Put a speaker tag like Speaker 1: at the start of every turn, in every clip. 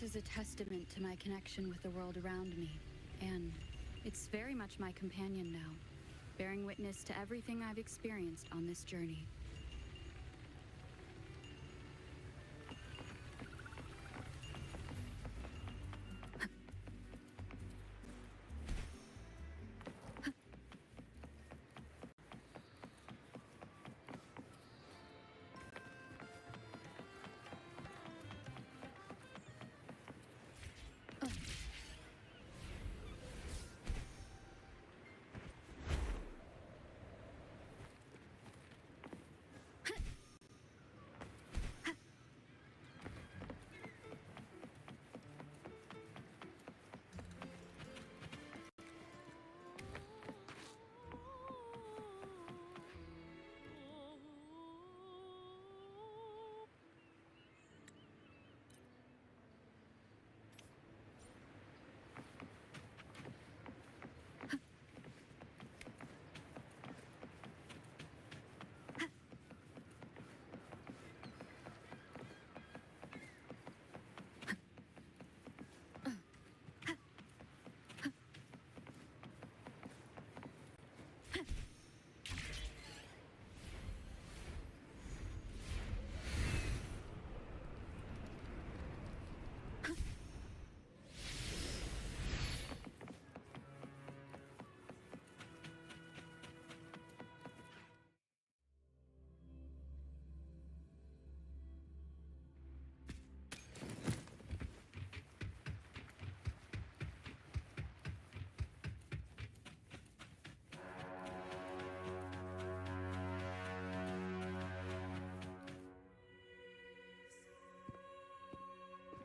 Speaker 1: This is a testament to my connection with the world around me, and it's very much my companion now, bearing witness to everything I've experienced on this journey.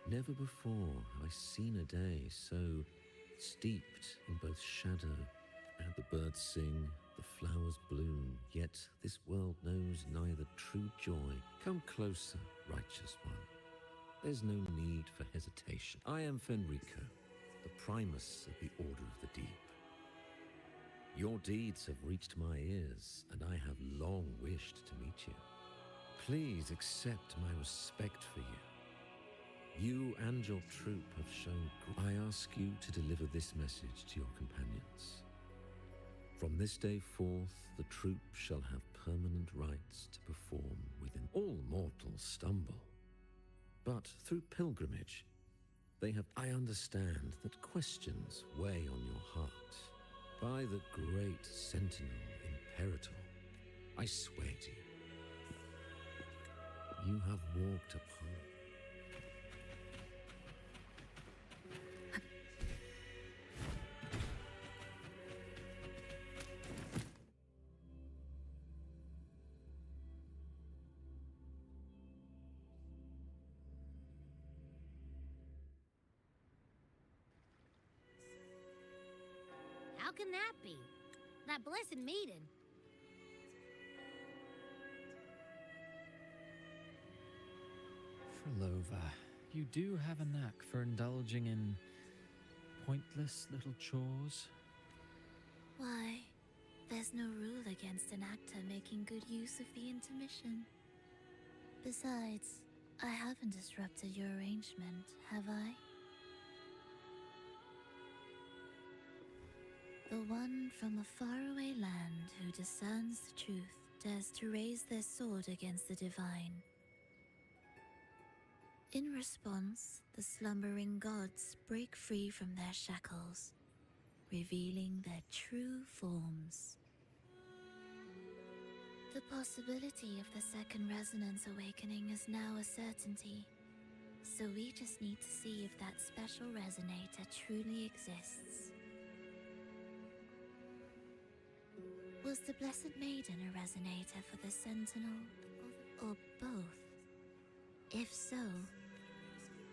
Speaker 2: Never before have I seen a day so steeped in both shadow and the birds sing, the flowers bloom, yet this world knows neither true joy. Come closer, righteous one. There's no need for hesitation. I am Fenrico, the primus of the Order of the Deep. Your deeds have reached my ears, and I have long wished to meet you. Please accept my respect for you. You and your troop have shown. I ask you to deliver this message to your companions. From this day forth, the troop shall have permanent rights to perform within. All mortals stumble, but through pilgrimage, they have. I understand that questions weigh on your heart. By the great Sentinel Imperator, I swear to you, you have walked upon.
Speaker 3: How can that be? That blessed maiden.
Speaker 4: Frolova, you do have a knack for indulging in pointless little chores.
Speaker 5: Why, there's no rule against an actor making good use of the intermission. Besides, I haven't disrupted your arrangement, have I? The one from a faraway land who discerns the truth dares to raise their sword against the divine. In response, the slumbering gods break free from their shackles, revealing their true forms. The possibility of the second resonance awakening is now a certainty, so we just need to see if that special resonator truly exists. Was the Blessed Maiden a resonator for the Sentinel, or both? If so,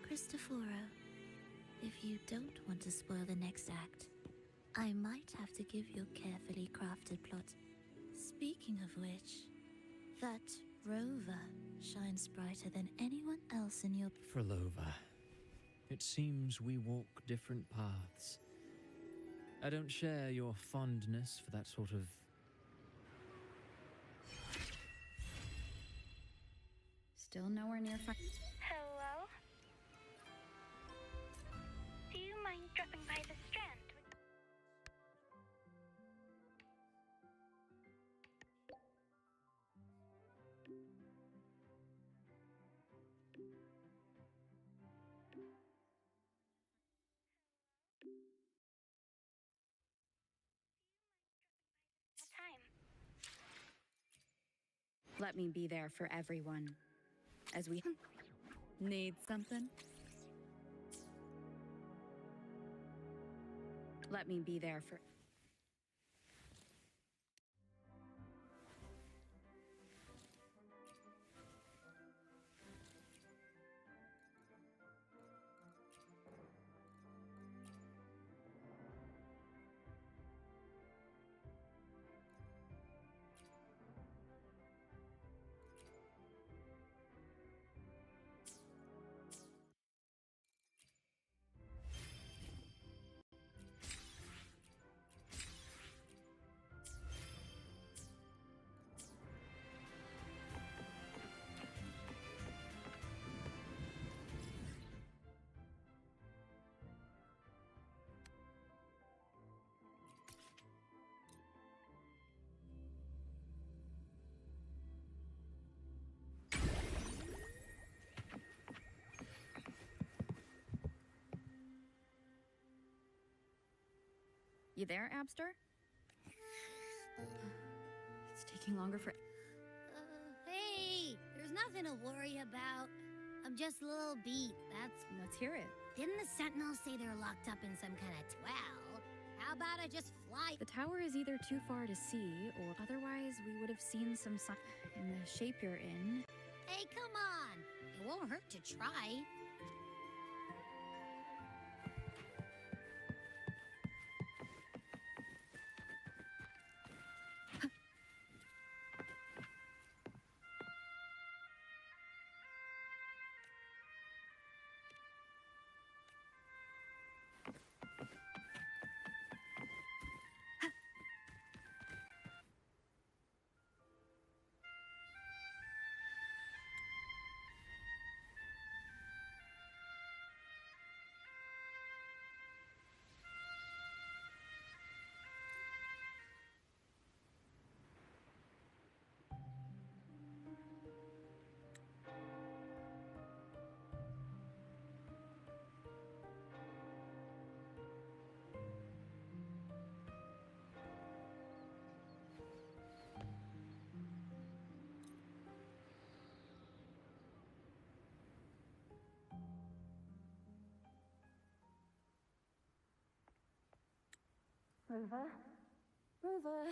Speaker 5: Cristoforo, if you don't want to spoil the next act, I might have to give you a carefully crafted plot. Speaking of which, that rover shines brighter than anyone else in your...
Speaker 4: Frolova, it seems we walk different paths. I don't share your fondness for that sort of...
Speaker 1: Still nowhere near
Speaker 6: Hello?
Speaker 1: Let me be there for everyone. As we need something. Let me be there for... You there, Abster? It's taking longer for...
Speaker 3: Hey, there's nothing to worry about. I'm just a little beat,
Speaker 1: Let's hear it.
Speaker 3: Didn't the Sentinels say they're locked up in some kind of twelve? How about I just fly?
Speaker 1: The tower is either too far to see, or otherwise we would have seen some sign in the shape you're in.
Speaker 3: Hey, come on. It won't hurt to try.
Speaker 1: Rover? Rover?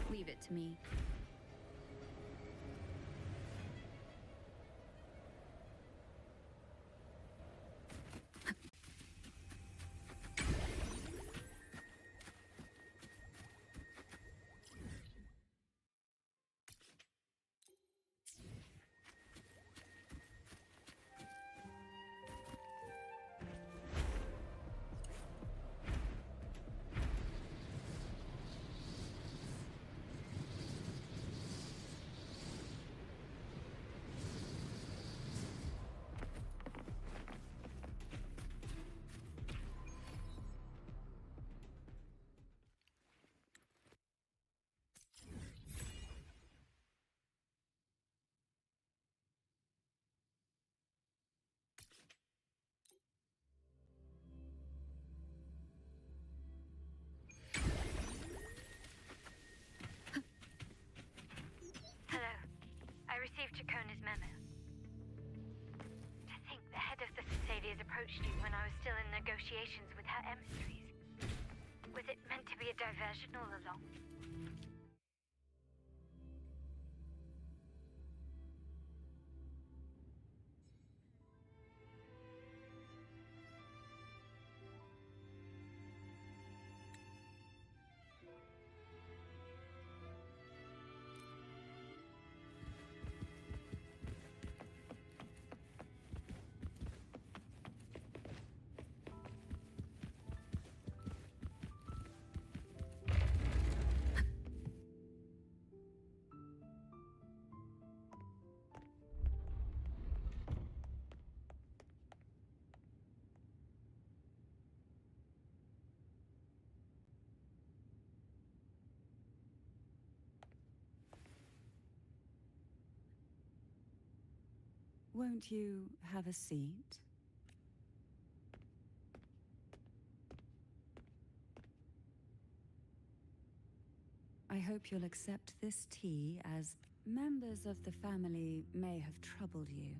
Speaker 1: Leave it to me.
Speaker 6: Hello. I received Chacona's memo. To think the head of the Thessalians approached you when I was still in negotiations with her emissaries. Was it meant to be a diversion all along?
Speaker 1: Won't you have a seat? I hope you'll accept this tea, as members of the family may have troubled you.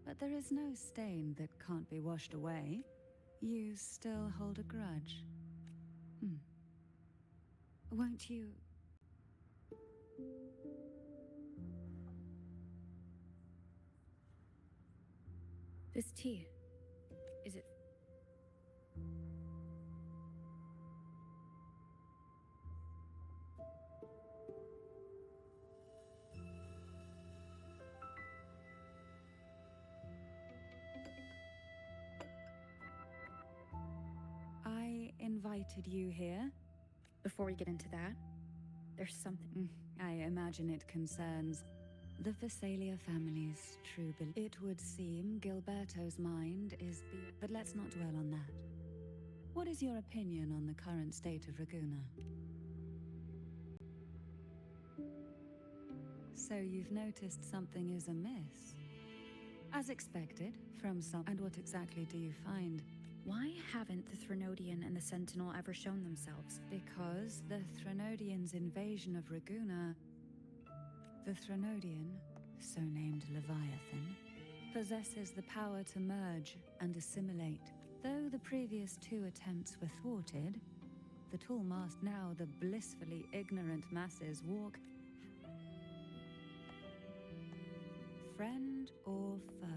Speaker 1: But there is no stain that can't be washed away. You still hold a grudge. Won't you...
Speaker 7: This tea, is it...
Speaker 1: I invited you here.
Speaker 7: Before we get into that, there's something...
Speaker 1: I imagine it concerns the Visalia family's true belief. It would seem Gilberto's mind is beyond... But let's not dwell on that. What is your opinion on the current state of Raguna? So you've noticed something is amiss? As expected, from some... And what exactly do you find?
Speaker 7: Why haven't the Threnodian and the Sentinel ever shown themselves?
Speaker 1: Because the Threnodian's invasion of Raguna... The Threnodian, so named Leviathan, possesses the power to merge and assimilate. Though the previous two attempts were thwarted, the tall master, now the blissfully ignorant masses walk... Friend or foe?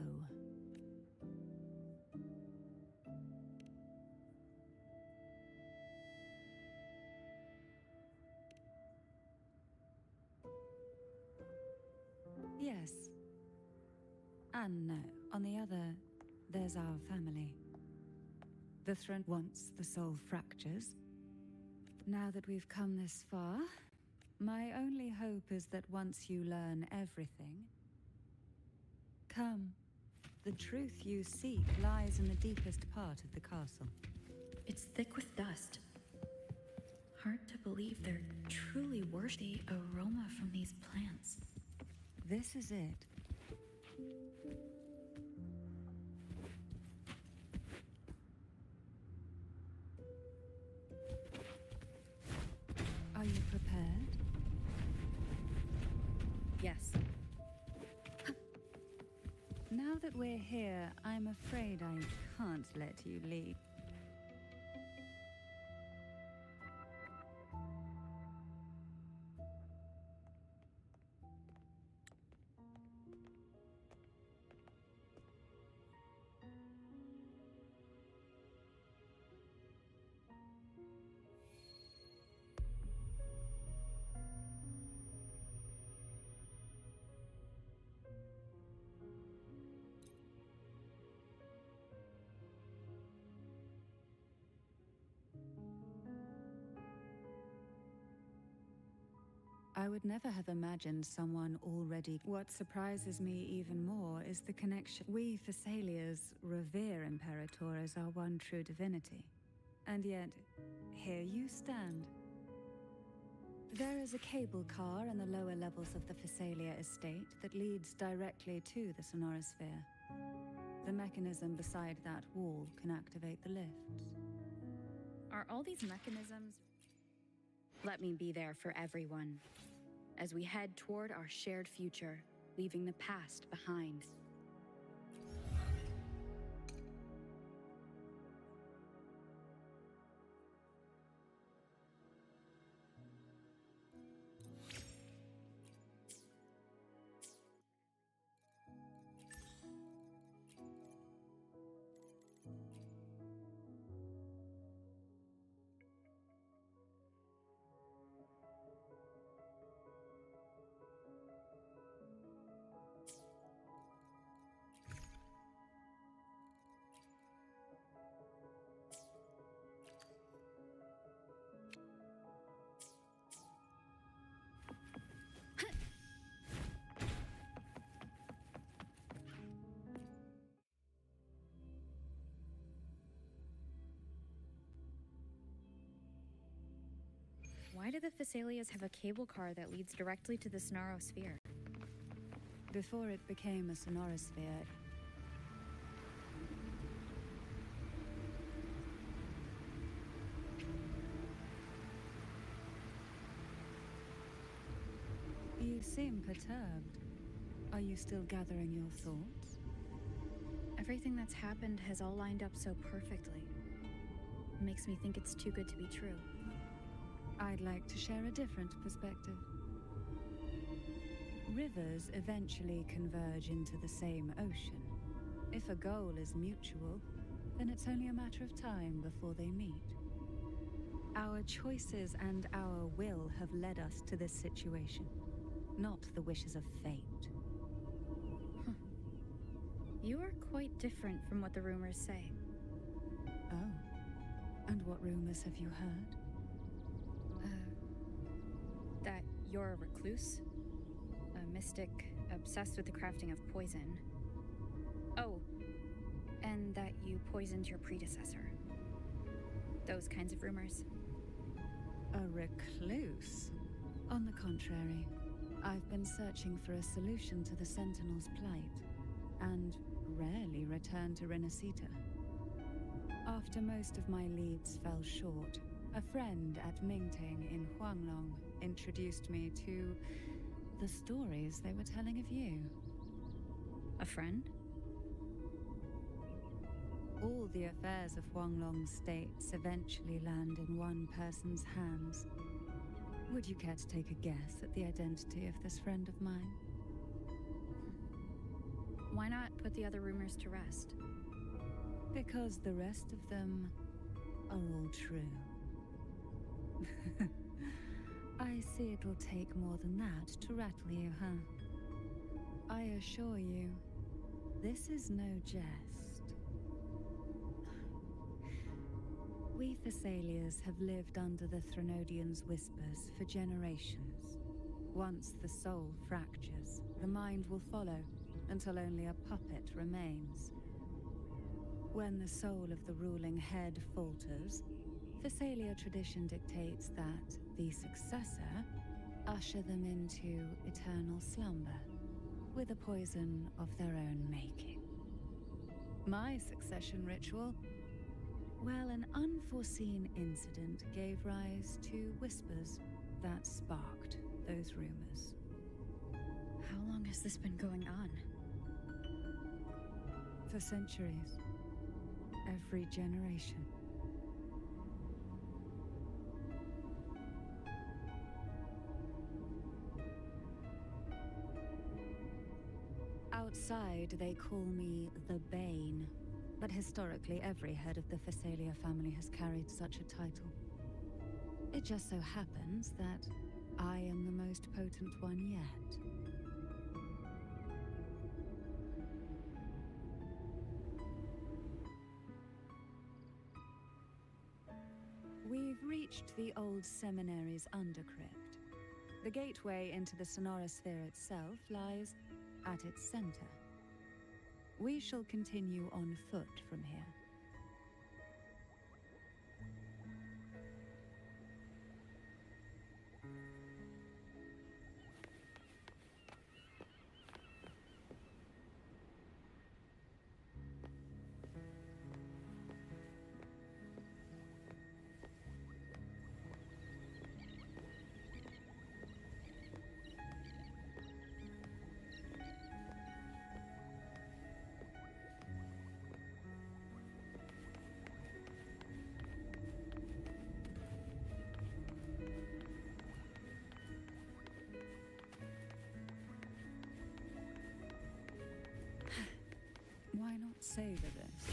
Speaker 1: Yes. And no. On the other, there's our family. The throne once the soul fractures. Now that we've come this far, my only hope is that once you learn everything... Come. The truth you seek lies in the deepest part of the castle.
Speaker 7: It's thick with dust. Hard to believe there truly were the aroma from these plants.
Speaker 1: This is it. Are you prepared?
Speaker 7: Yes.
Speaker 1: Now that we're here, I'm afraid I can't let you leave. I would never have imagined someone already... What surprises me even more is the connection. We Thessalias revere Imperator as our one true divinity. And yet, here you stand. There is a cable car in the lower levels of the Thessalia estate that leads directly to the Sonorosphere. The mechanism beside that wall can activate the lifts.
Speaker 7: Are all these mechanisms... Let me be there for everyone, as we head toward our shared future, leaving the past behind. Why do the Thessalias have a cable car that leads directly to the Sonorosphere?
Speaker 1: Before it became a sonorosphere, you seem perturbed. Are you still gathering your thoughts?
Speaker 7: Everything that's happened has all lined up so perfectly. It makes me think it's too good to be true.
Speaker 1: I'd like to share a different perspective. Rivers eventually converge into the same ocean. If a goal is mutual, then it's only a matter of time before they meet. Our choices and our will have led us to this situation, not the wishes of fate.
Speaker 7: You are quite different from what the rumors say.
Speaker 1: Oh, and what rumors have you heard?
Speaker 7: That you're a recluse? A mystic obsessed with the crafting of poison. Oh, and that you poisoned your predecessor. Those kinds of rumors.
Speaker 1: A recluse? On the contrary, I've been searching for a solution to the Sentinel's plight, and rarely return to Renacita. After most of my leads fell short, a friend at Mingting in Huanglong introduced me to the stories they were telling of you.
Speaker 7: A friend?
Speaker 1: All the affairs of Huanglong states eventually land in one person's hands. Would you care to take a guess at the identity of this friend of mine?
Speaker 7: Why not put the other rumors to rest?
Speaker 1: Because the rest of them are all true. I see it'll take more than that to rattle you, huh? I assure you, this is no jest. We Thessalians have lived under the Threnodians' whispers for generations. Once the soul fractures, the mind will follow, until only a puppet remains. When the soul of the ruling head falters, Thessalia tradition dictates that the successor usher them into eternal slumber, with a poison of their own making. My succession ritual? Well, an unforeseen incident gave rise to whispers that sparked those rumors.
Speaker 7: How long has this been going on?
Speaker 1: For centuries. Every generation. Outside, they call me the Bane, but historically every head of the Thessalia family has carried such a title. It just so happens that I am the most potent one yet. We've reached the old seminary's undercrypt. The gateway into the sonorosphere itself lies at its center. We shall continue on foot from here. Why not savor this?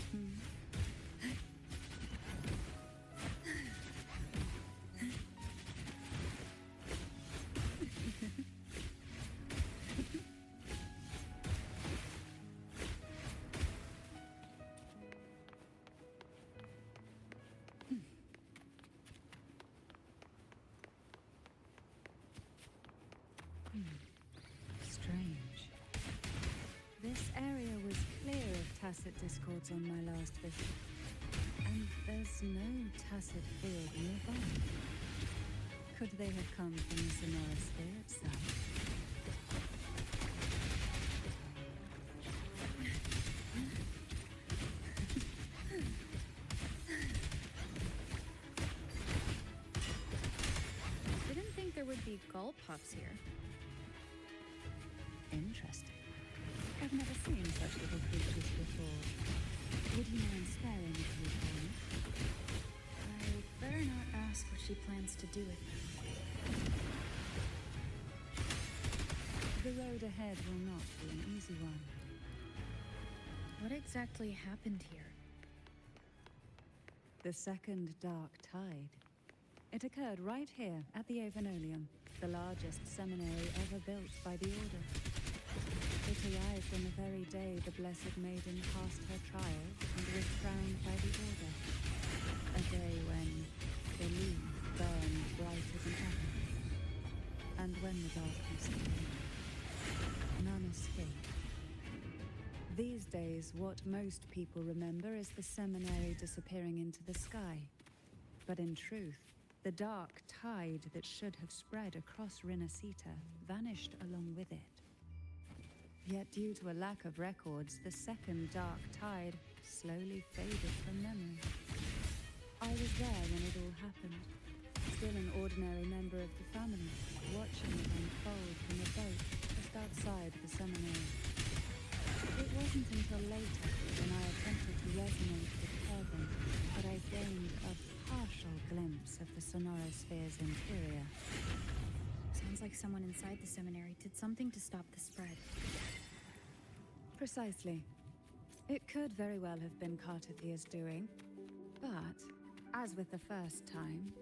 Speaker 1: Strange. This area was clear of tacit discords on my last visit, and there's no tacit field nearby. Could they have come from the sonorosphere itself?
Speaker 7: see gull puffs here.
Speaker 1: Interesting. I've never seen such little creatures before. Would you mind sparing a few for me?
Speaker 7: I better not ask what she plans to do with them.
Speaker 1: The road ahead will not be an easy one.
Speaker 7: What exactly happened here?
Speaker 1: The second dark tide. It occurred right here at the Avenolium, the largest seminary ever built by the Order. It arrived on the very day the Blessed Maiden passed her trials and was crowned by the Order. A day when belief burned brighter than ever. And when the darkness came, none escaped. These days, what most people remember is the seminary disappearing into the sky. But in truth, the dark tide that should have spread across Rinascita vanished along with it. Yet due to a lack of records, the second dark tide slowly faded from memory. I was there when it all happened, still an ordinary member of the family, watching it unfold from a boat just outside the seminary. It wasn't until later, when I attempted to resonate with Kervin, that I gained a partial glimpse of the Sonorosphere's interior.
Speaker 7: Sounds like someone inside the seminary did something to stop the spread.
Speaker 1: Precisely. It could very well have been Cartathia's doing, but, as with the first time,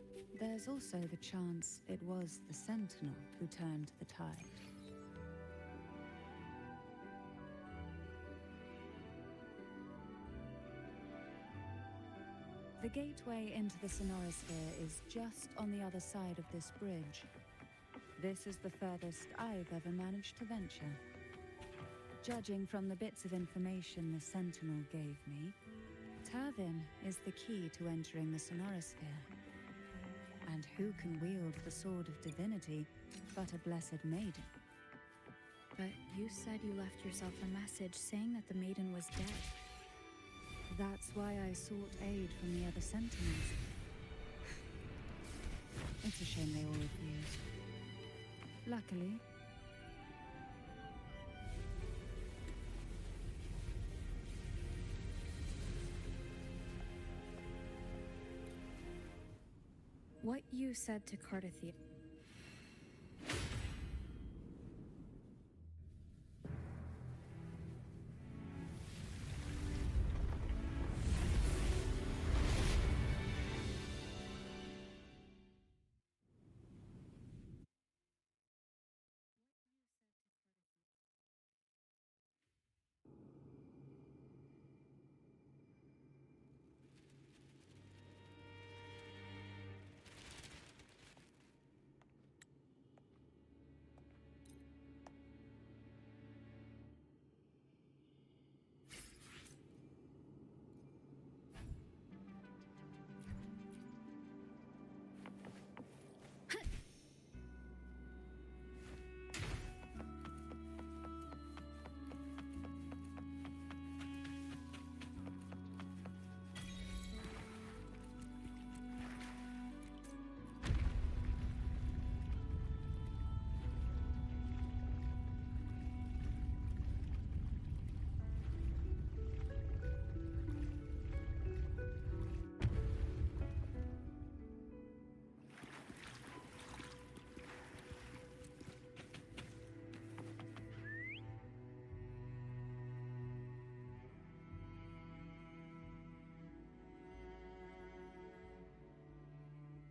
Speaker 1: there's also the chance it was the Sentinel who turned the tide. The gateway into the Sonorosphere is just on the other side of this bridge. This is the furthest I've ever managed to venture. Judging from the bits of information the Sentinel gave me, Tervin is the key to entering the Sonorosphere. And who can wield the Sword of Divinity but a Blessed Maiden?
Speaker 7: But you said you left yourself a message saying that the maiden was dead.
Speaker 1: That's why I sought aid from the other Sentinels. It's a shame they all refused. Luckily,
Speaker 7: what you said to Cartathia.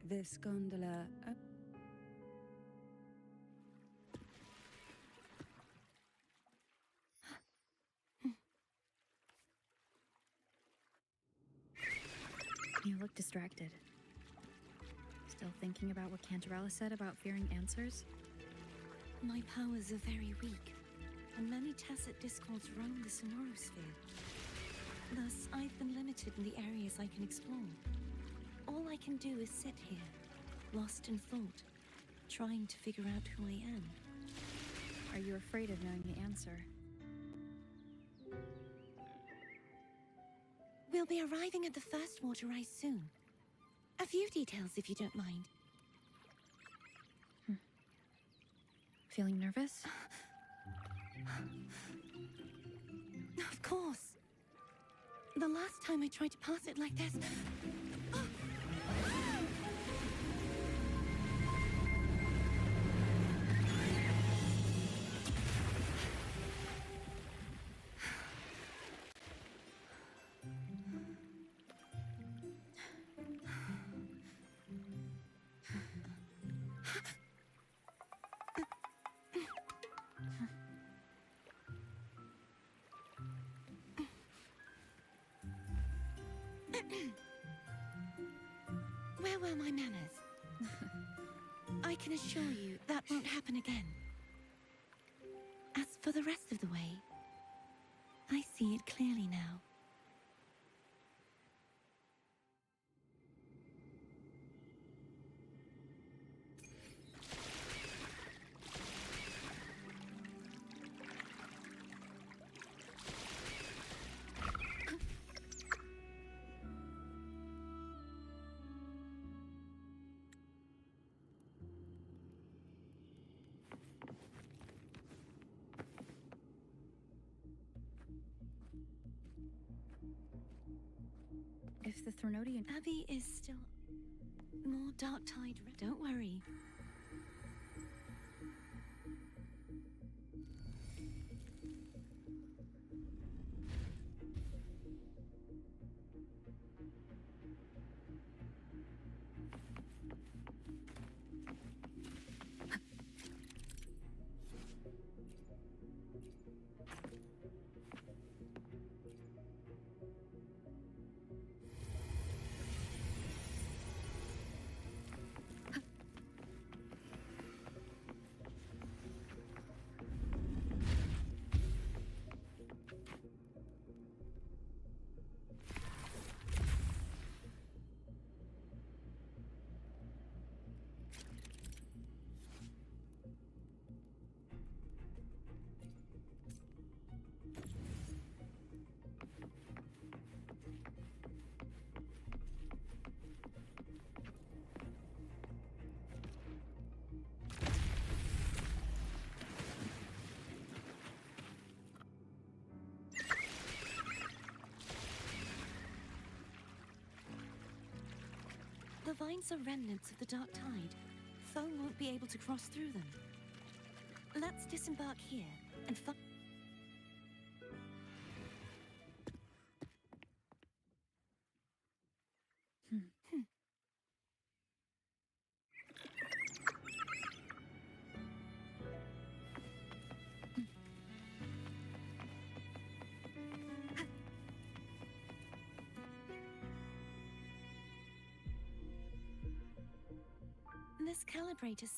Speaker 1: this gondola...
Speaker 7: You look distracted. Still thinking about what Cantarella said about fearing answers?
Speaker 5: My powers are very weak, and many tacit discords roam the Sonorosphere. Thus, I've been limited in the areas I can explore. All I can do is sit here, lost in thought, trying to figure out who I am.
Speaker 7: Are you afraid of knowing the answer?
Speaker 5: We'll be arriving at the first water rise soon. A few details, if you don't mind.
Speaker 7: Feeling nervous?
Speaker 8: Of course. The last time I tried to pass it like this... Where were my manners? I can assure you that won't happen again. As for the rest of the way, I see it clearly now.
Speaker 7: If the Threnodian...
Speaker 8: Abby is still more dark-tide. Don't worry. The vines are remnants of the dark tide. Foe won't be able to cross through them. Let's disembark here and find... This calibrator...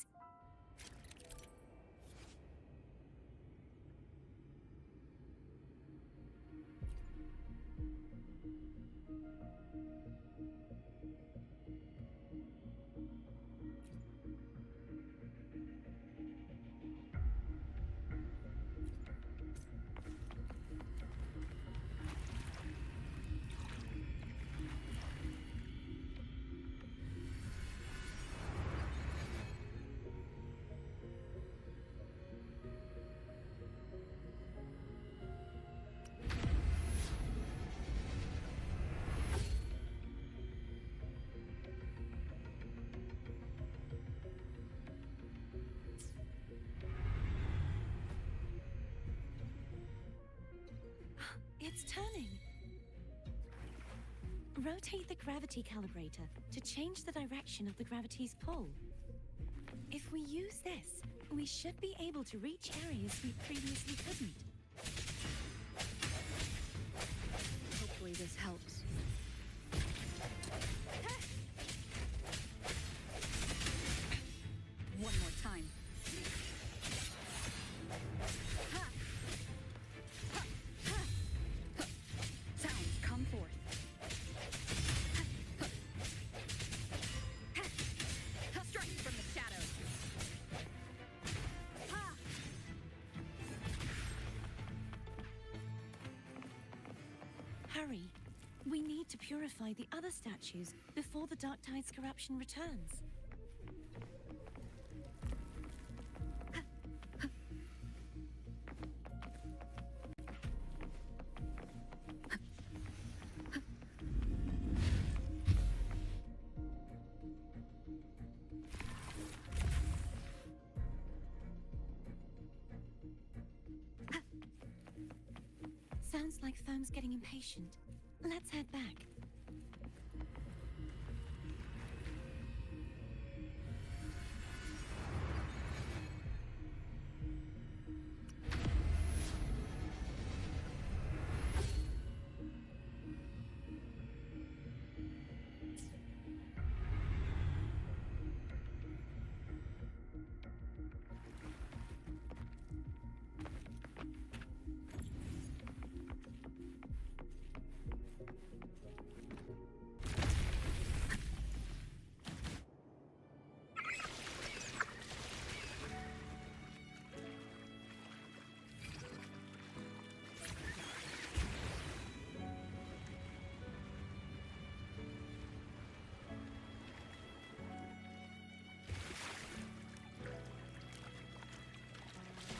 Speaker 8: It's turning. Rotate the gravity calibrator to change the direction of the gravity's pull. If we use this, we should be able to reach areas we previously couldn't.
Speaker 7: Hopefully this helps. One more time. Sounds come forth. Strike from the shadows.
Speaker 8: Hurry. We need to purify the other statues before the Dark Tide's corruption returns. Sounds like Foam's getting impatient. Let's head back.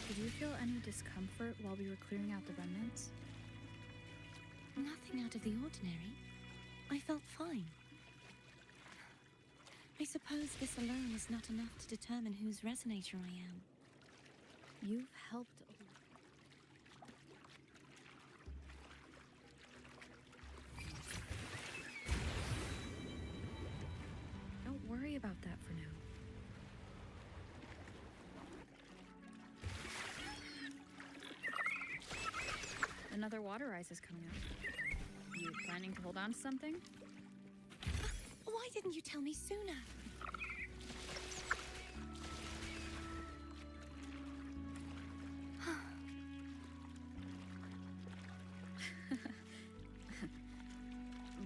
Speaker 7: Did you feel any discomfort while we were clearing out the remnants?
Speaker 8: Nothing out of the ordinary. I felt fine. I suppose this alone is not enough to determine whose resonator I am.
Speaker 7: You've helped Don't worry about that for now. Another water ice is coming up. You planning to hold on to something?
Speaker 8: Why didn't you tell me sooner?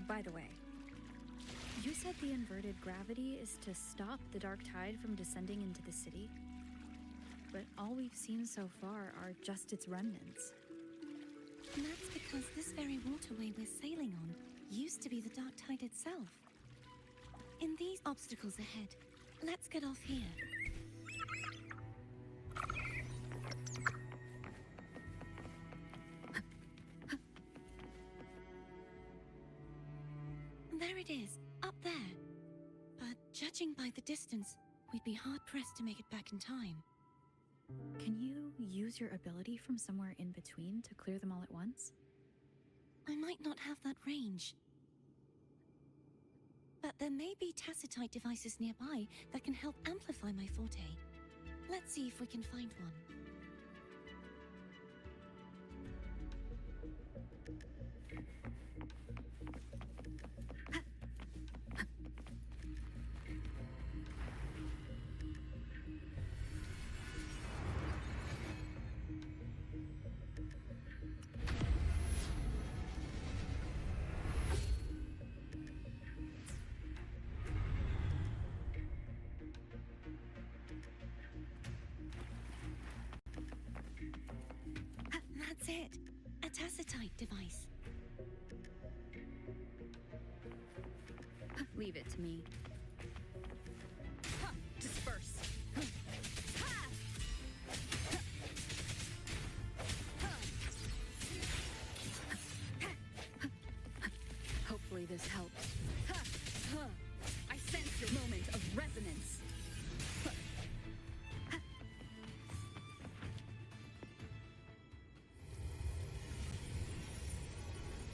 Speaker 7: By the way, you said the inverted gravity is to stop the dark tide from descending into the city. But all we've seen so far are just its remnants.
Speaker 8: And that's because this very waterway we're sailing on used to be the dark tide itself. In these obstacles ahead, let's get off here. There it is, up there. But judging by the distance, we'd be hard-pressed to make it back in time.
Speaker 7: Can you use your ability from somewhere in between to clear them all at once?
Speaker 8: I might not have that range. But there may be tacitite devices nearby that can help amplify my forte. Let's see if we can find one. That's it. A tacitite device.
Speaker 7: Leave it to me. Disperse. Hopefully this helps. I sense your moment of resonance.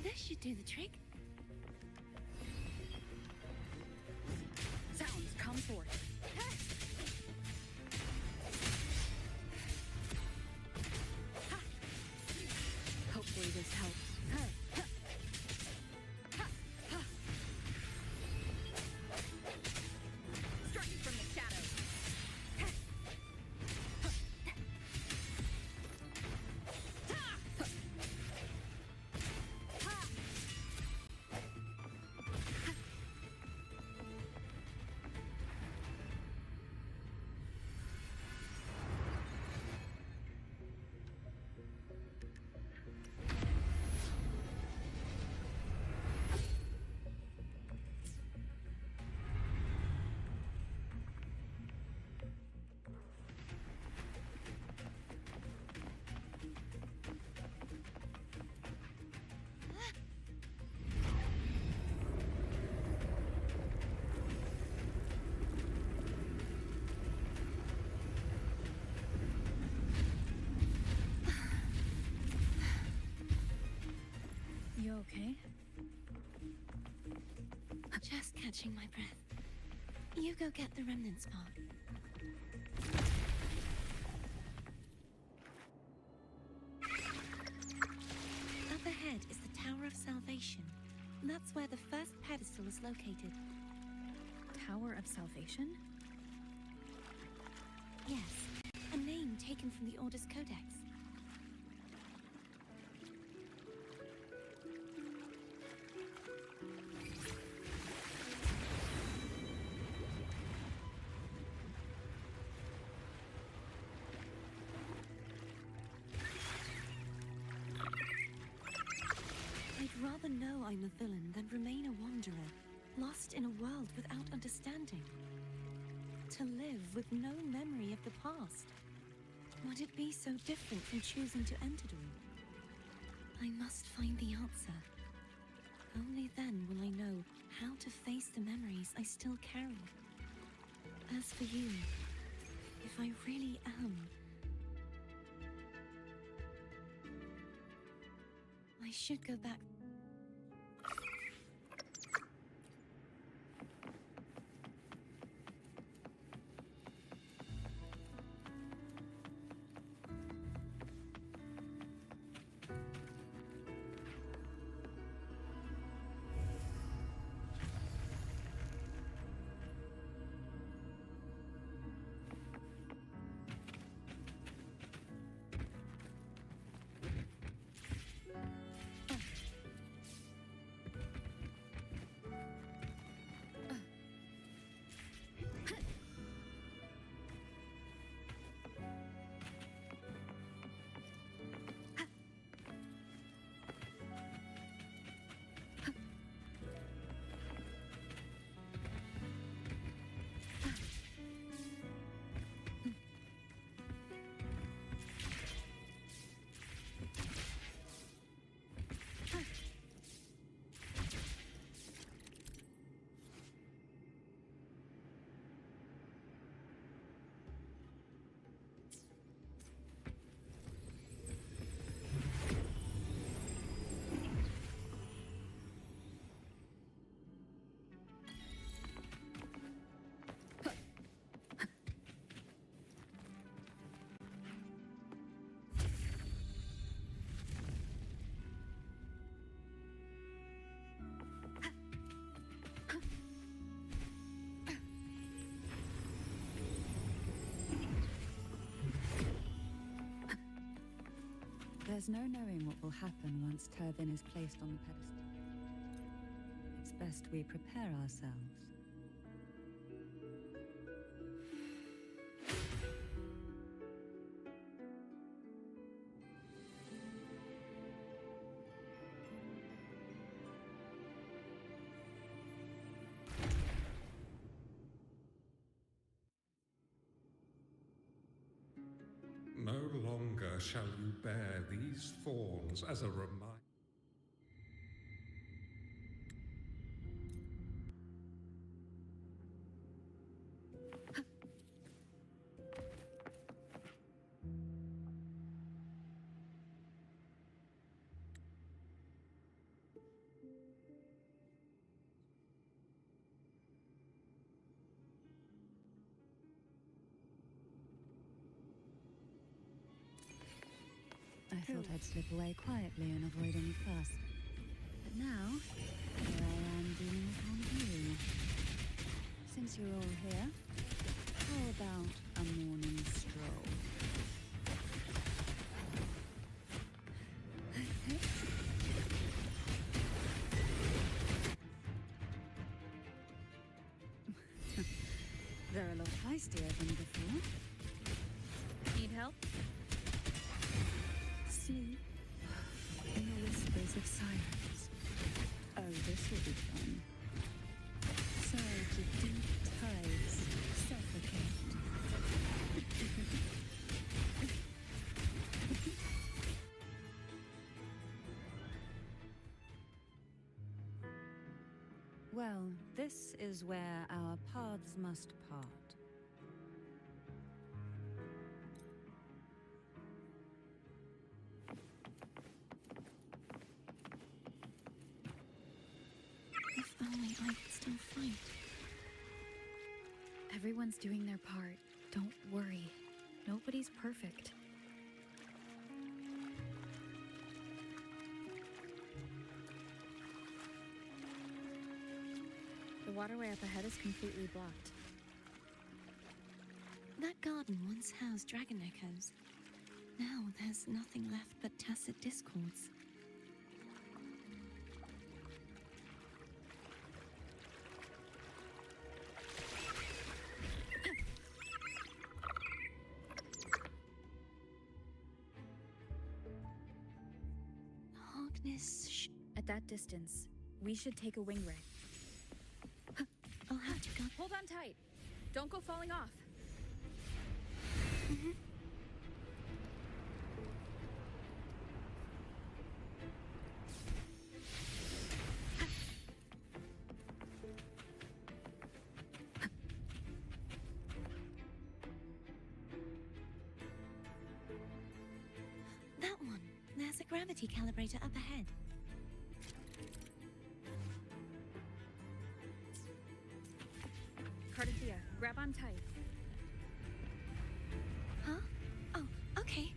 Speaker 8: This should do the trick.
Speaker 7: Sounds come forth. Hopefully this helps. Strike from the shadows. You okay?
Speaker 8: Just catching my breath. You go get the remnant spot. Up ahead is the Tower of Salvation. That's where the first pedestal is located.
Speaker 7: Tower of Salvation?
Speaker 8: Yes, a name taken from the Order's Codex. I'd rather know I'm a villain than remain a wanderer, lost in a world without understanding. To live with no memory of the past. Would it be so different from choosing to enter the room? I must find the answer. Only then will I know how to face the memories I still carry. As for you, if I really am, I should go back.
Speaker 1: There's no knowing what will happen once Turvin is placed on the pedestal. It's best we prepare ourselves.
Speaker 9: No longer shall you bear these thorns as a reminder.
Speaker 1: I thought I'd slip away quietly and avoid any fuss. But now, here I am dealing with all of you. Since you're all here, how about a morning stroll? They're a lot feistier than before.
Speaker 7: Need help?
Speaker 1: Sleep in the whispers of silence. Oh, this will be fun. Surge of deep tides, suffocate. Well, this is where our paths must part.
Speaker 8: I can still fight.
Speaker 7: Everyone's doing their part. Don't worry. Nobody's perfect. The waterway up ahead is completely blocked.
Speaker 8: That garden once housed dragon echoes. Now there's nothing left but tacit discords. Harkness,
Speaker 7: At that distance, we should take a wing ray.
Speaker 8: I'll have to go.
Speaker 7: Hold on tight. Don't go falling off.
Speaker 8: That one. There's a gravity calibrator up ahead.
Speaker 7: Cardathea, grab on tight.
Speaker 8: Huh? Oh, okay.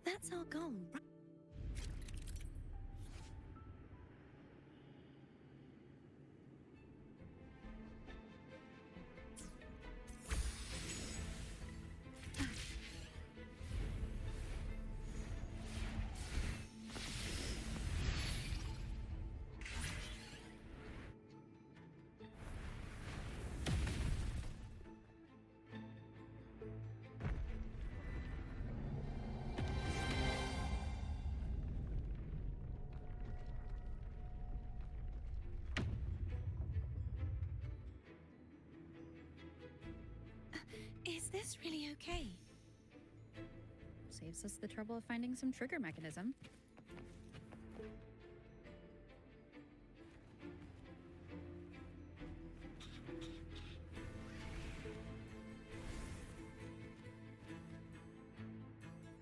Speaker 8: That's our goal, right? Is this really okay?
Speaker 7: Saves us the trouble of finding some trigger mechanism.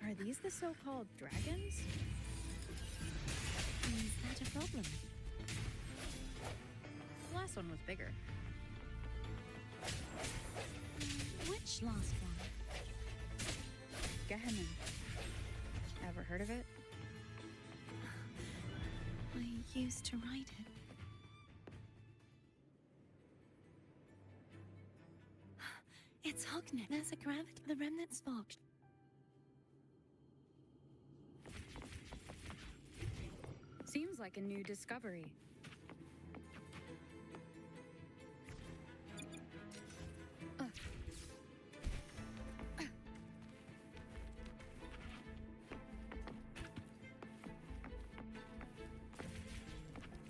Speaker 7: Are these the so-called dragons?
Speaker 8: Is that a problem?
Speaker 7: The last one was bigger.
Speaker 8: Which last one?
Speaker 7: Gehenna. Ever heard of it?
Speaker 8: I used to ride it. It's Hognet. There's a gravity. The remnant spark.
Speaker 7: Seems like a new discovery.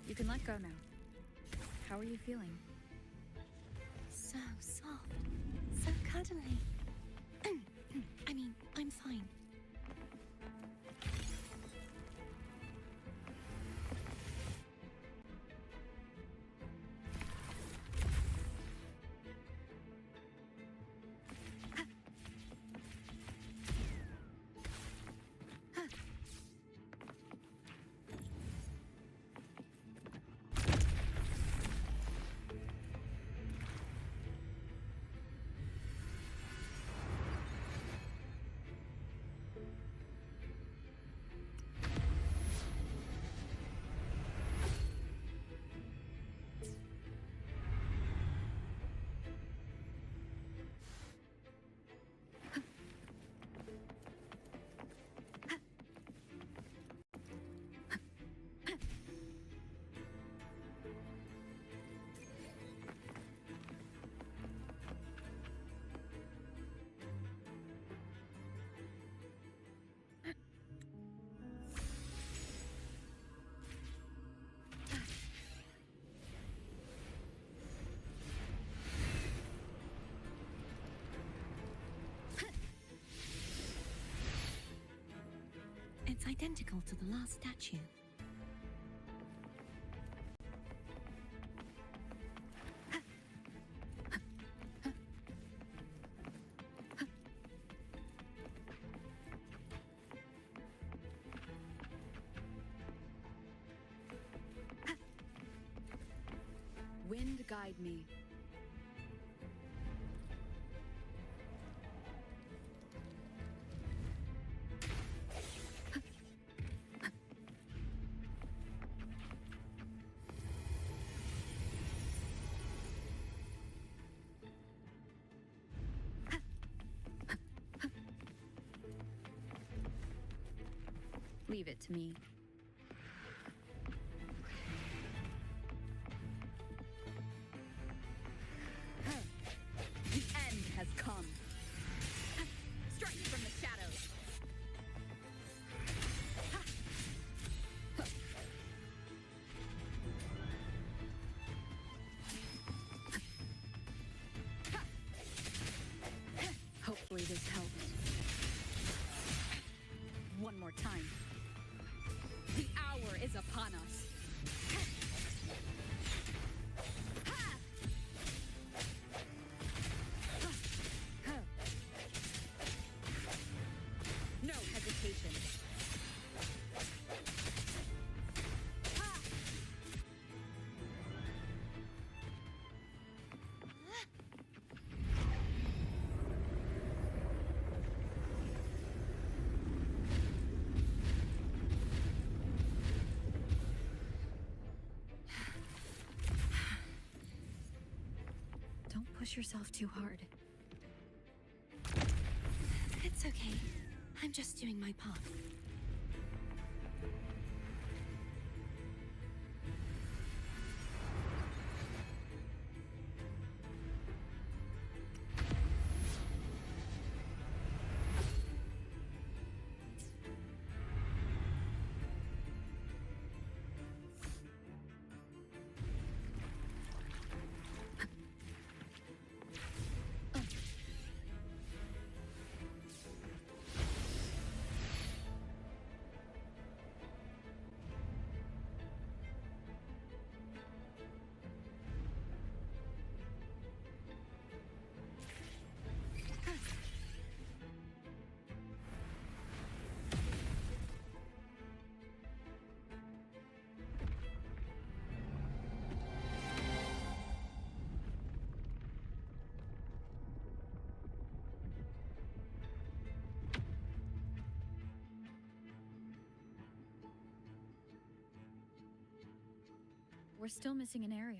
Speaker 7: You can let go now. How are you feeling?
Speaker 8: So soft. So cuddly. I mean, I'm fine. identical to the last statue.
Speaker 7: Wind guide me. Leave it to me. The end has come. Strike from the shadows. Hopefully this helps. One more time. The hour is upon us. No hesitation. Don't push yourself too hard.
Speaker 8: It's okay. I'm just doing my part.
Speaker 7: We're still missing an area.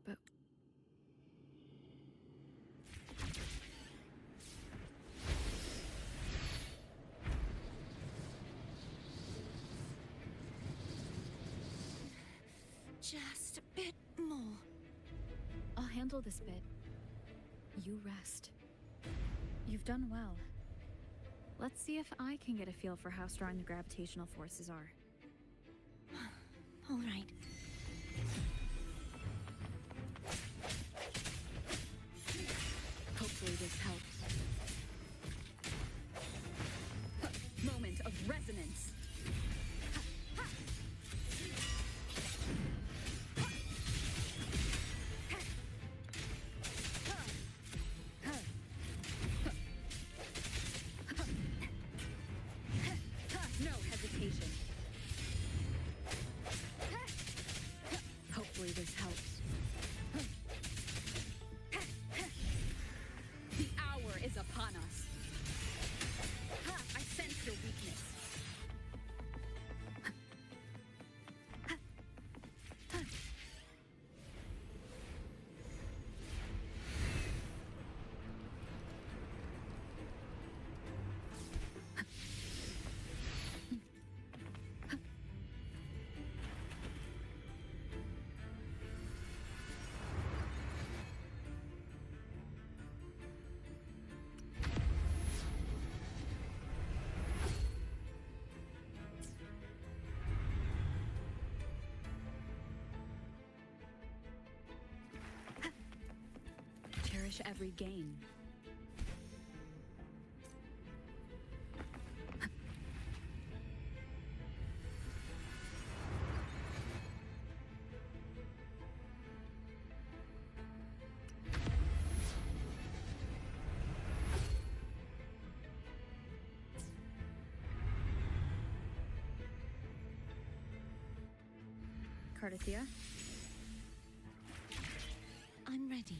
Speaker 7: But
Speaker 8: Just a bit more.
Speaker 7: I'll handle this bit. You rest. You've done well. Let's see if I can get a feel for how strong the gravitational forces are.
Speaker 8: All right.
Speaker 7: Hopefully this helps. Moment of resonance. No hesitation. Hopefully this helps. The hour is upon us. I sense your weakness. Cherish every gain. Cardathia.
Speaker 8: I'm ready.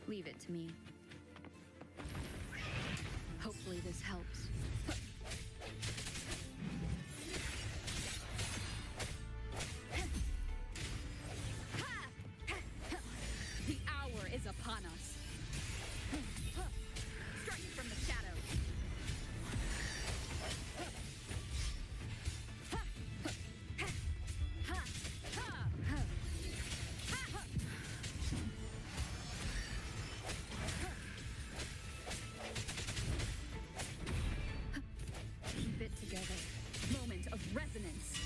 Speaker 7: Leave it to me. Hopefully this helps. The hour is upon us. Strike from the shadows. Keep it together. Moment of resonance.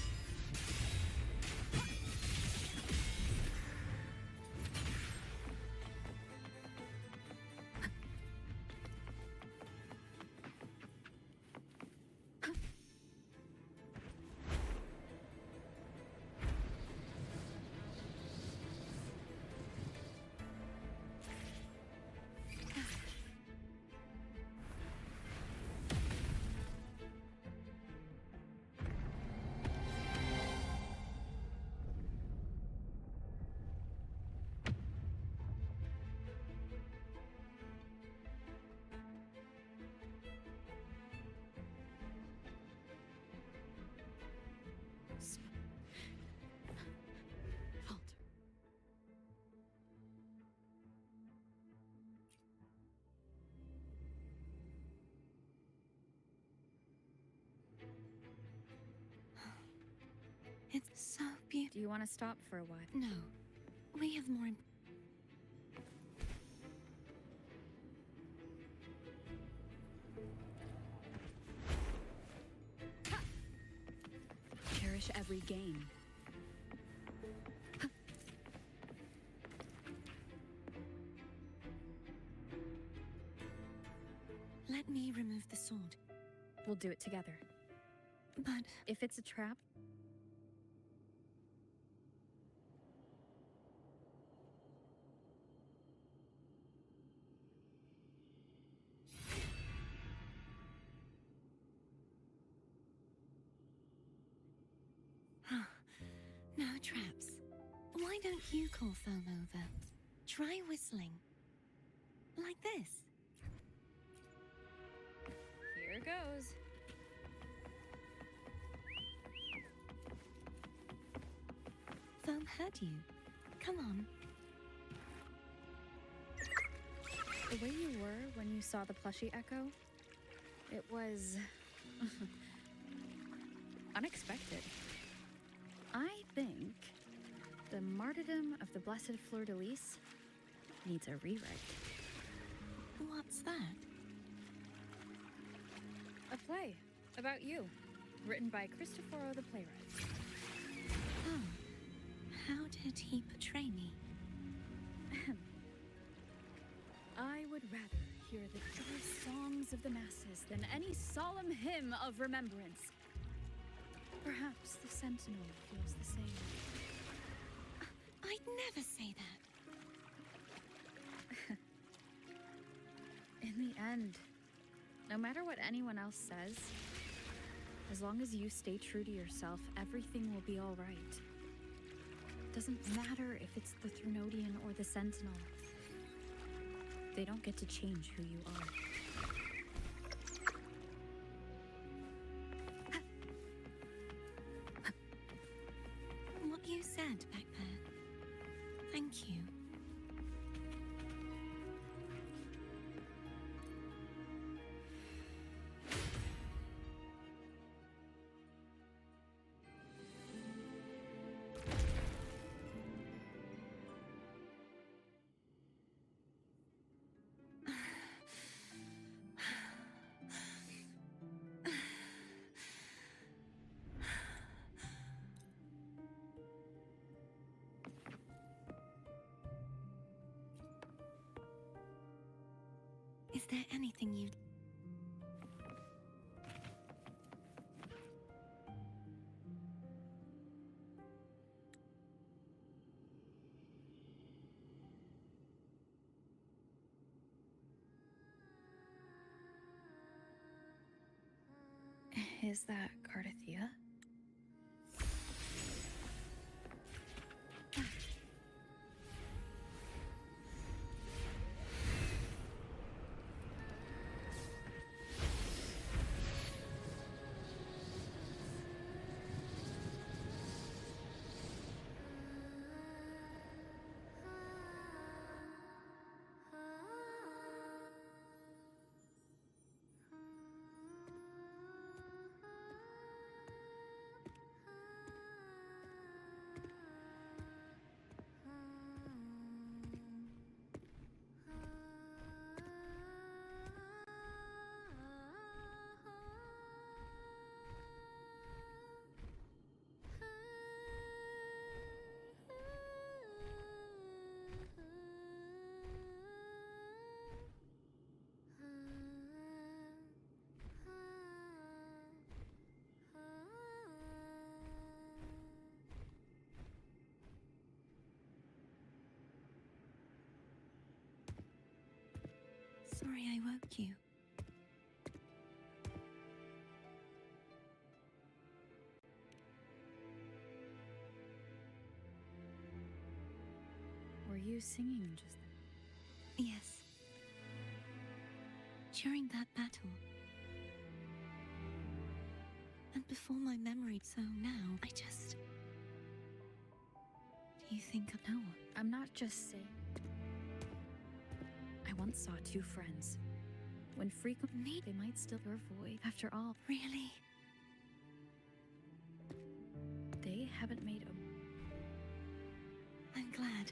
Speaker 7: Halt.
Speaker 8: It's so beautiful.
Speaker 7: Do you want to stop for a while?
Speaker 8: No, we have more.
Speaker 7: Cherish every gain.
Speaker 8: Let me remove the sword.
Speaker 7: We'll do it together.
Speaker 8: But
Speaker 7: If it's a trap,
Speaker 8: no traps. Why don't you call foam over? Try whistling. Like this.
Speaker 7: here goes.
Speaker 8: Foam heard you. Come on.
Speaker 7: The way you were when you saw the plushie echo, it was unexpected. I think the martyrdom of the Blessed Fleur-de-Lis needs a rewrite.
Speaker 8: What's that?
Speaker 7: A play about you, written by Cristoforo the playwright.
Speaker 8: Oh. How did he portray me?
Speaker 7: I would rather hear the joyous songs of the masses than any solemn hymn of remembrance. Perhaps the Sentinel feels the same.
Speaker 8: I'd never say that.
Speaker 7: In the end, no matter what anyone else says, as long as you stay true to yourself, everything will be all right. Doesn't matter if it's the Threnodian or the Sentinel. They don't get to change who you are.
Speaker 8: What you said back there. Thank you. there anything you'd...
Speaker 7: Is that Cardathia?
Speaker 8: Sorry I woke you.
Speaker 7: Were you singing just then?
Speaker 8: Yes. During that battle. And before my memory, so now I just... Do you think I know?
Speaker 7: I'm not just saying. I once saw two friends. When frequently, they might still hear a void. After all,
Speaker 8: Really?
Speaker 7: they haven't made a...
Speaker 8: I'm glad.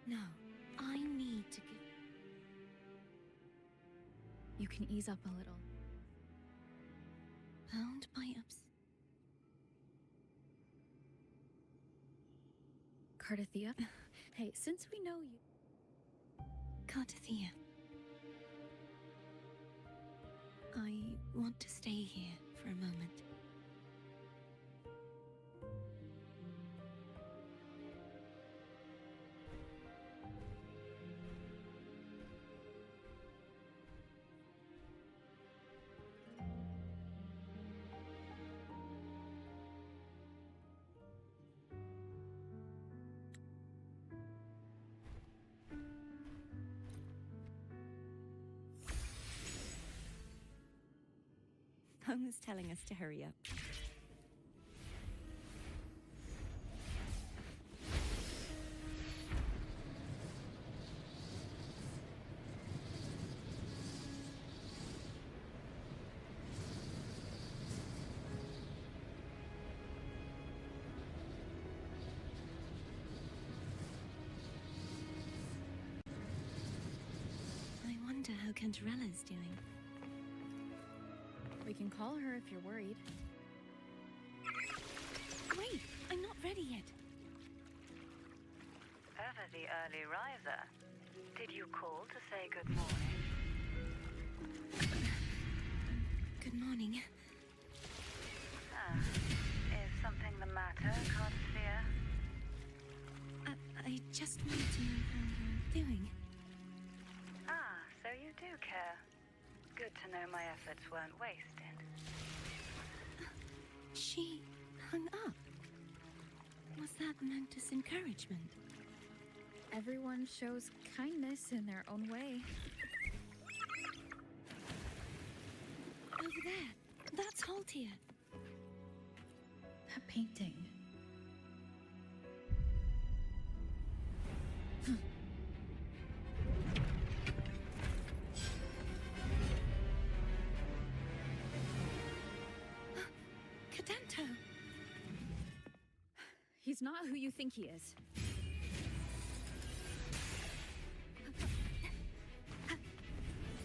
Speaker 8: No, I need to give...
Speaker 7: You can ease up a little.
Speaker 8: Bound by
Speaker 7: Cardathia? Hey, since we know you...
Speaker 8: Cardathia. I want to stay here for a moment. Home is telling us to hurry up. I wonder how Cantarella's doing.
Speaker 7: We can call her if you're worried.
Speaker 8: Wait, I'm not ready yet.
Speaker 6: Ever the early riser. Did you call to say good morning?
Speaker 8: Good morning.
Speaker 6: Ah, is something the matter, Cardathia?
Speaker 8: I just wanted to know how you're doing.
Speaker 6: Ah, so you do care. Good to know my efforts weren't wasted.
Speaker 8: She hung up. Was that meant as encouragement?
Speaker 7: Everyone shows kindness in their own way.
Speaker 8: Over there. That's Haltia.
Speaker 7: That painting.
Speaker 8: Cadento.
Speaker 7: He's not who you think he is.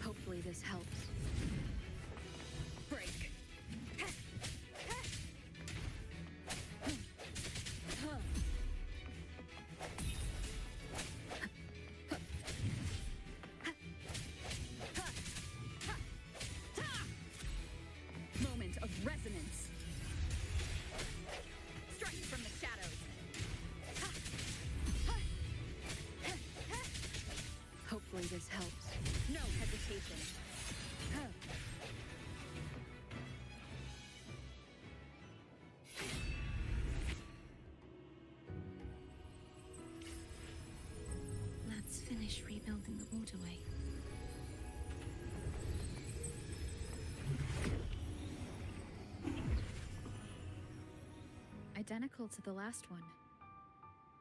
Speaker 7: Hopefully this helps. Break.
Speaker 8: finish rebuilding the waterway.
Speaker 7: Identical to the last one.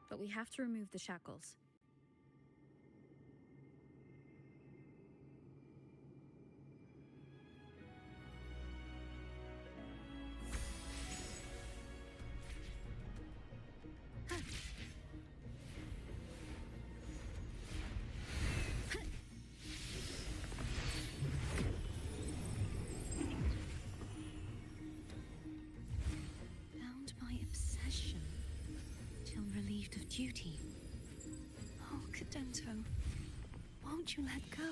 Speaker 7: But we have to remove the shackles.
Speaker 8: Bound by obsession, till relieved of duty. Oh, Cadento, won't you let go?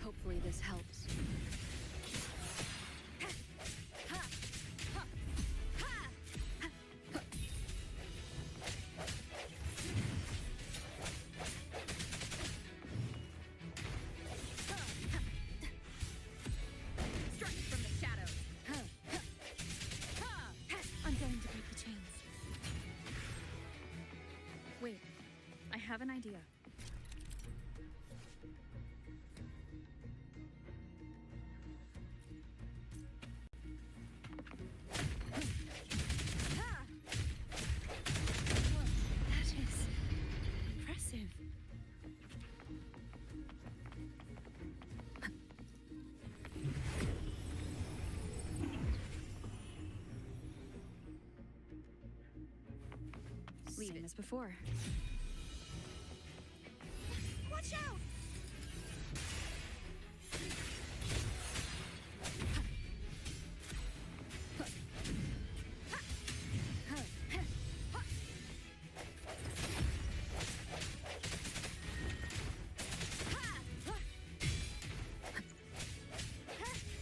Speaker 7: Hopefully this helps.
Speaker 8: I'm going to break the chains.
Speaker 7: Wait, I have an idea.
Speaker 8: That is impressive.
Speaker 7: Same as before.
Speaker 8: Watch out!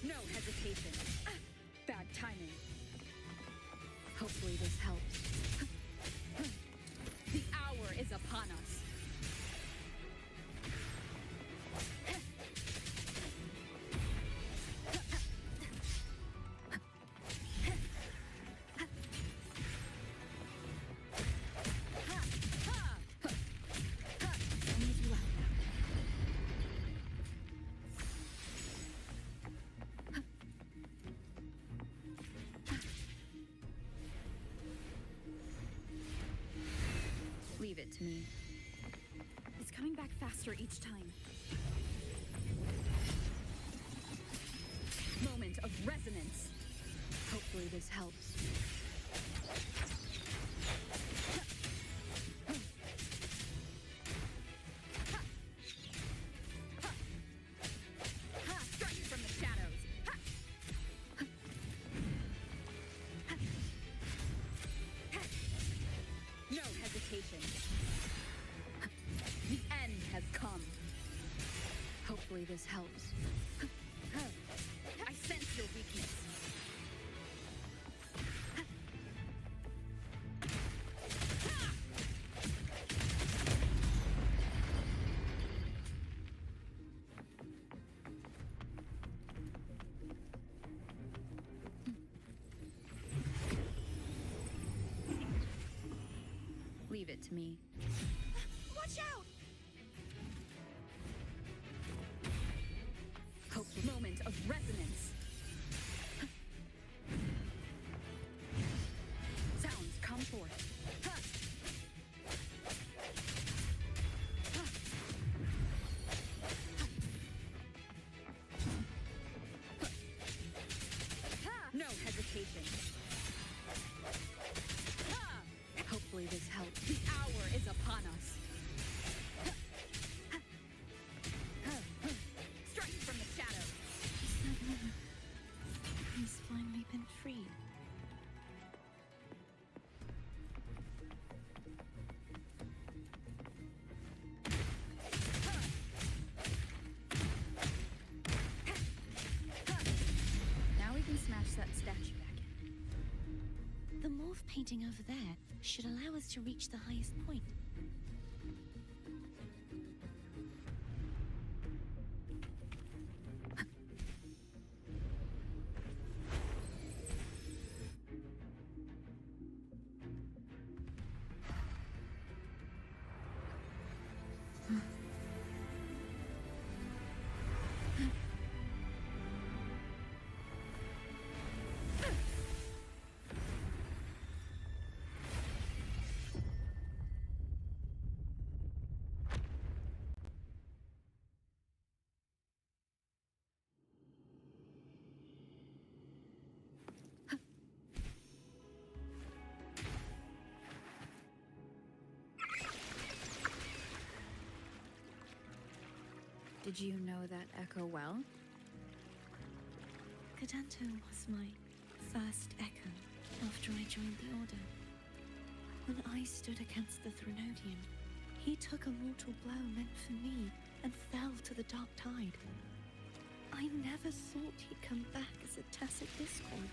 Speaker 7: No hesitation. Bad timing. Hopefully this helps. The hour is upon us.
Speaker 8: I need you out now.
Speaker 7: Leave it to me. It's coming back faster each time. Moment of resonance. Hopefully this helps. Strike from the shadows. No hesitation. The end has come. Hopefully this helps. I sense your weakness. Leave it to me.
Speaker 8: Watch out!
Speaker 7: Hope moment of resonance. Sounds come forth. No hesitation. Hopefully this helps. The hour is upon us. Strike from the shadows.
Speaker 8: He's finally been freed.
Speaker 7: Now we can smash that statue back in.
Speaker 8: The morph painting over there should allow us to reach the highest point.
Speaker 7: Did you know that echo well?
Speaker 8: Cadanto was my first echo after I joined the Order. When I stood against the Threnodian, he took a mortal blow meant for me and fell to the Dark Tide. I never thought he'd come back as a tacit discord.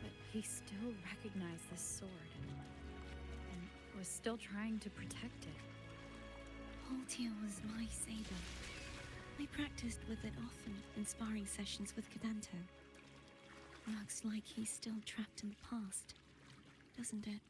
Speaker 7: But he still recognized this sword and was still trying to protect it.
Speaker 8: Haltier was my saber. I practiced with it often in sparring sessions with Cadanto. Looks like he's still trapped in the past, doesn't it?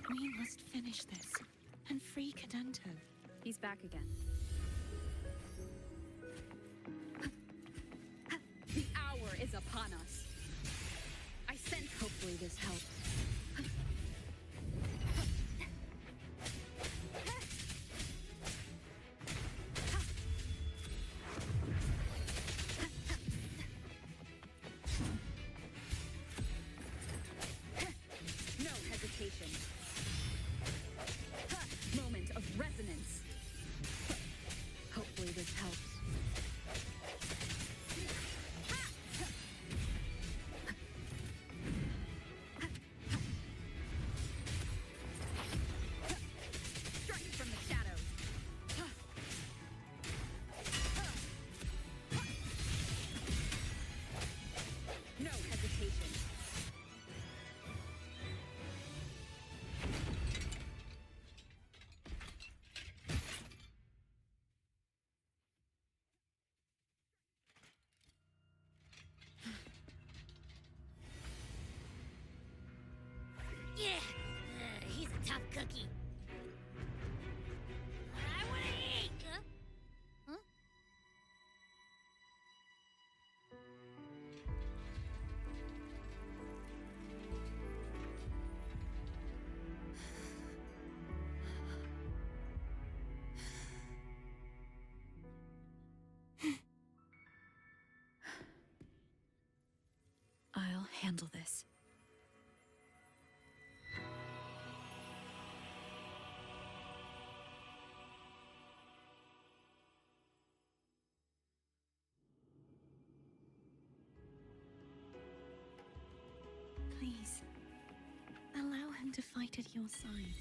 Speaker 8: We must finish this and free Cadanto.
Speaker 7: He's back again. The hour is upon us. I sense hopefully this helps. No hesitation. Moment of resonance. Hopefully this helps. Strike from the shadows. No hesitation.
Speaker 3: Yeah, he's a tough cookie. I want to eat. Huh?
Speaker 7: I'll handle this.
Speaker 8: Please, allow him to fight at your side.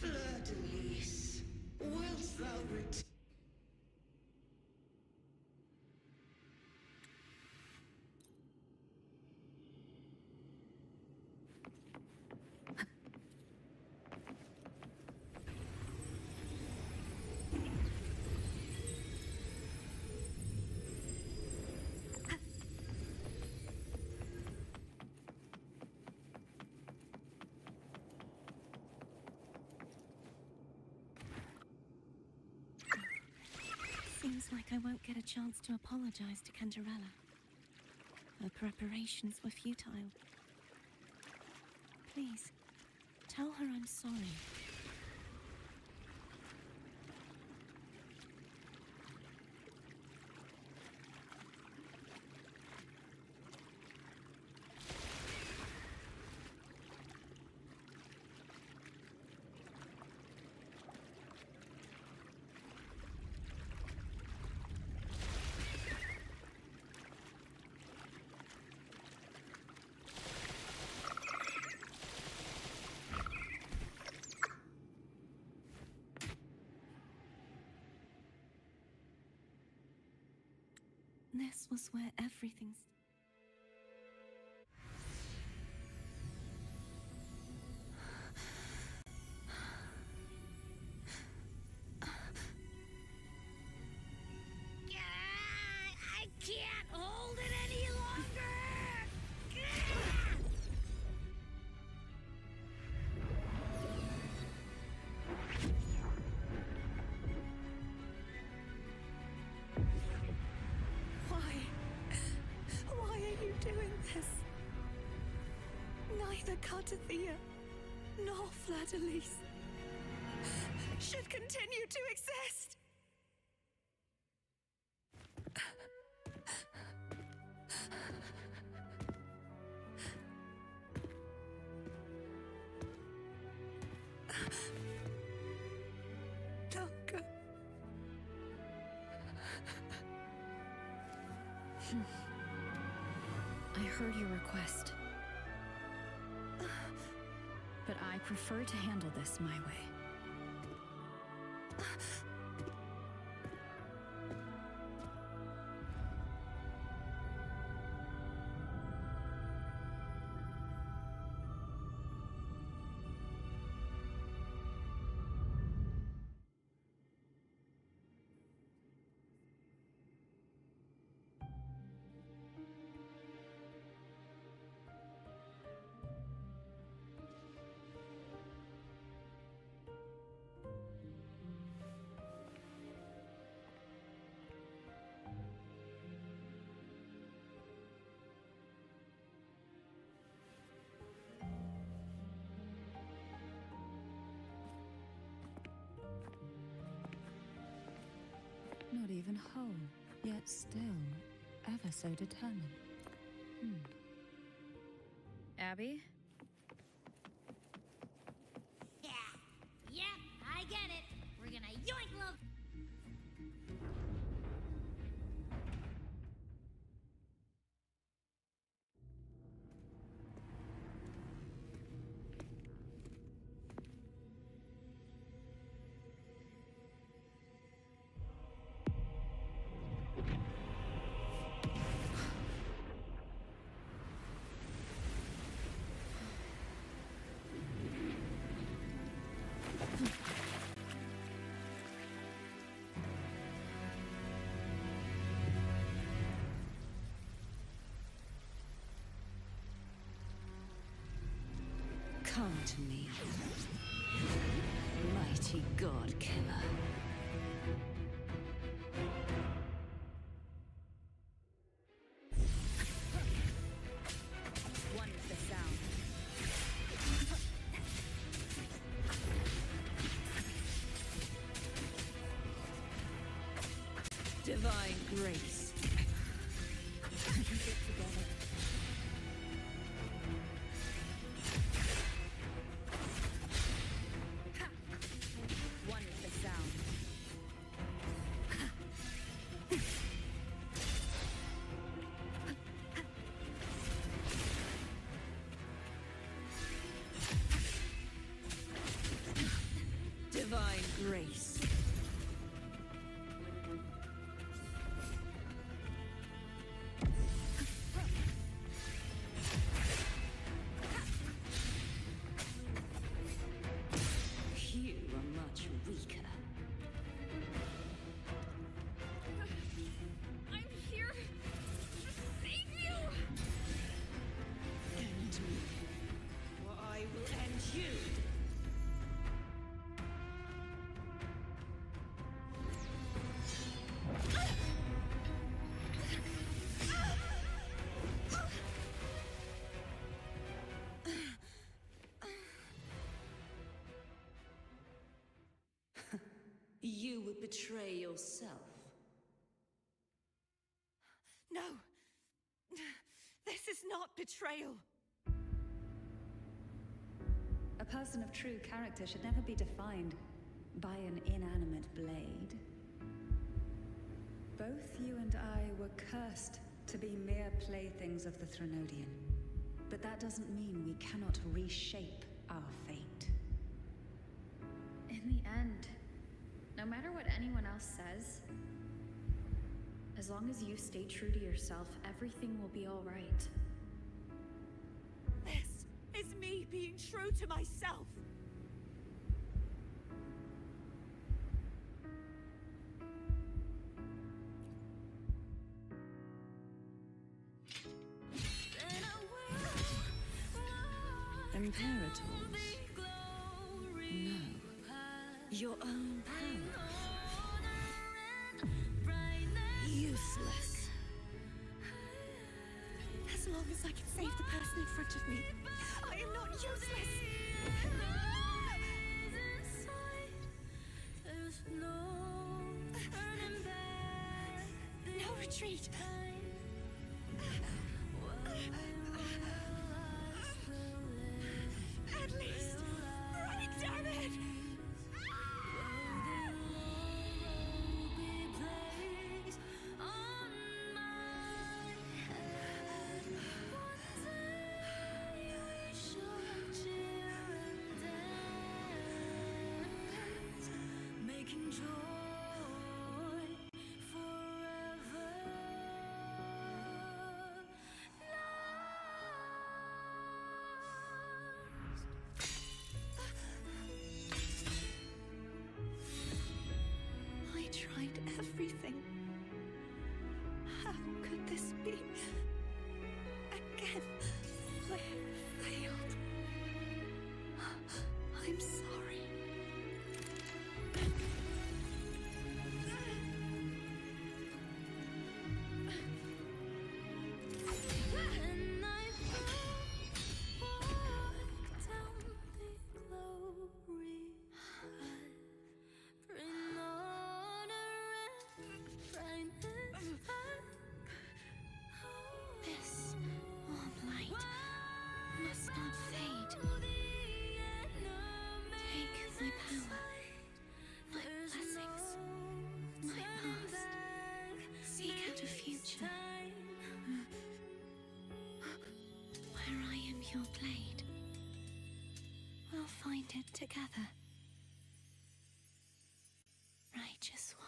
Speaker 10: Fleur-de-lis, whilst thou ret-
Speaker 8: Seems like I won't get a chance to apologize to Cantarella. Her preparations were futile. Please, tell her I'm sorry. This was where everything's...
Speaker 3: I can't hold it any longer!
Speaker 8: Why are you doing this? Neither Cartathea nor Fleur-de-Lis should continue to exist! Longer.
Speaker 7: I heard your request. But I prefer to handle this my way.
Speaker 1: Not even whole, yet still ever so determined.
Speaker 7: Abby?
Speaker 3: Yeah, yep, I get it. We're gonna yoink love.
Speaker 8: Come to me, mighty god killer.
Speaker 7: One with the sound.
Speaker 8: Divine grace.
Speaker 7: Keep it together. One with the sound.
Speaker 8: Divine grace. You are much weaker.
Speaker 7: I'm here to save you!
Speaker 8: End me, or I will end you. You would betray yourself. No! This is not betrayal!
Speaker 1: A person of true character should never be defined by an inanimate blade. Both you and I were cursed to be mere playthings of the Threnodian. But that doesn't mean we cannot reshape our fate.
Speaker 7: In the end, no matter what anyone else says,
Speaker 11: As long as you stay true to yourself, everything will be all right.
Speaker 8: This is me being true to myself.
Speaker 1: Imperators? No. Your own power?
Speaker 8: Useless. As long as I can save the person in front of me, I am not useless. No retreat. At least, break, damn it! I tried everything. How could this be? Again, I failed. I'm sorry. This warm light must not fade. Take my power, my blessings, my past. Seek out a future where I am your blade. We'll find it together. Righteous one.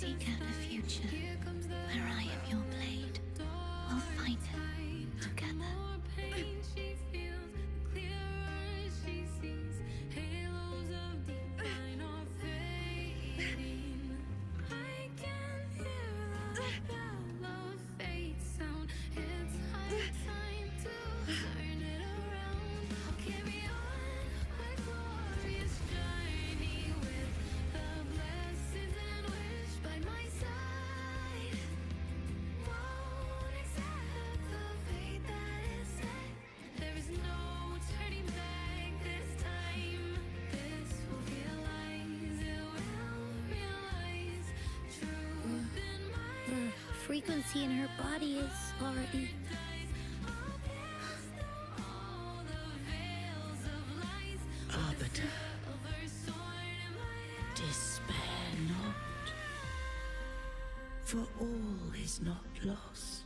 Speaker 5: seek out a future where I am your blade. We'll find it together.
Speaker 3: Frequency in her body is already...
Speaker 10: Arbiter, despair not, for all is not lost.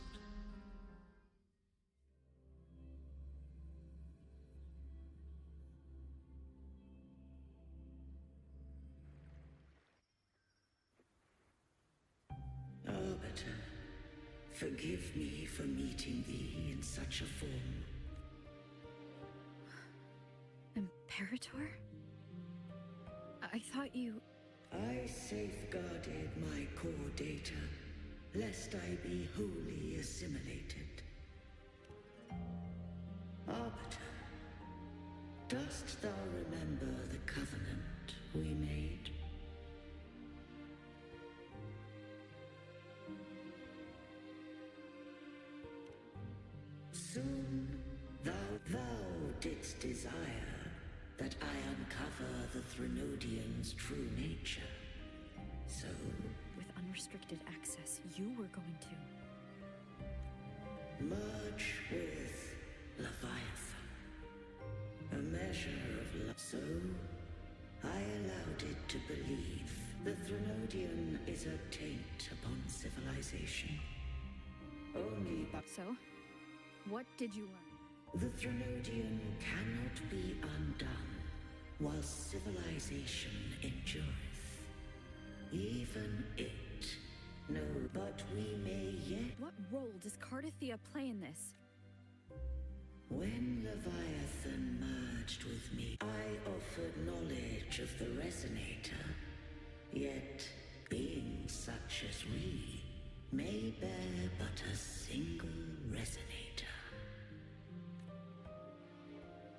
Speaker 10: Arbiter, forgive me for meeting thee in such a form.
Speaker 7: Imperator? I thought you...
Speaker 10: I safeguarded my core data, lest I be wholly assimilated. Arbiter, dost thou remember the covenant we made? Soon thou didst desire that I uncover the Threnodian's true nature. So,
Speaker 7: With unrestricted access, you were going to...
Speaker 10: merge with Leviathan. A measure of love. So, I allowed it to believe the Threnodian is a taint upon civilization. Only by...
Speaker 7: So? What did you learn?
Speaker 10: The Threnodian cannot be undone while civilization endureth. Even it. No, but we may yet...
Speaker 7: What role does Cardathia play in this?
Speaker 10: When Leviathan merged with me, I offered knowledge of the Resonator. Yet, beings such as we may bear but a single Resonator.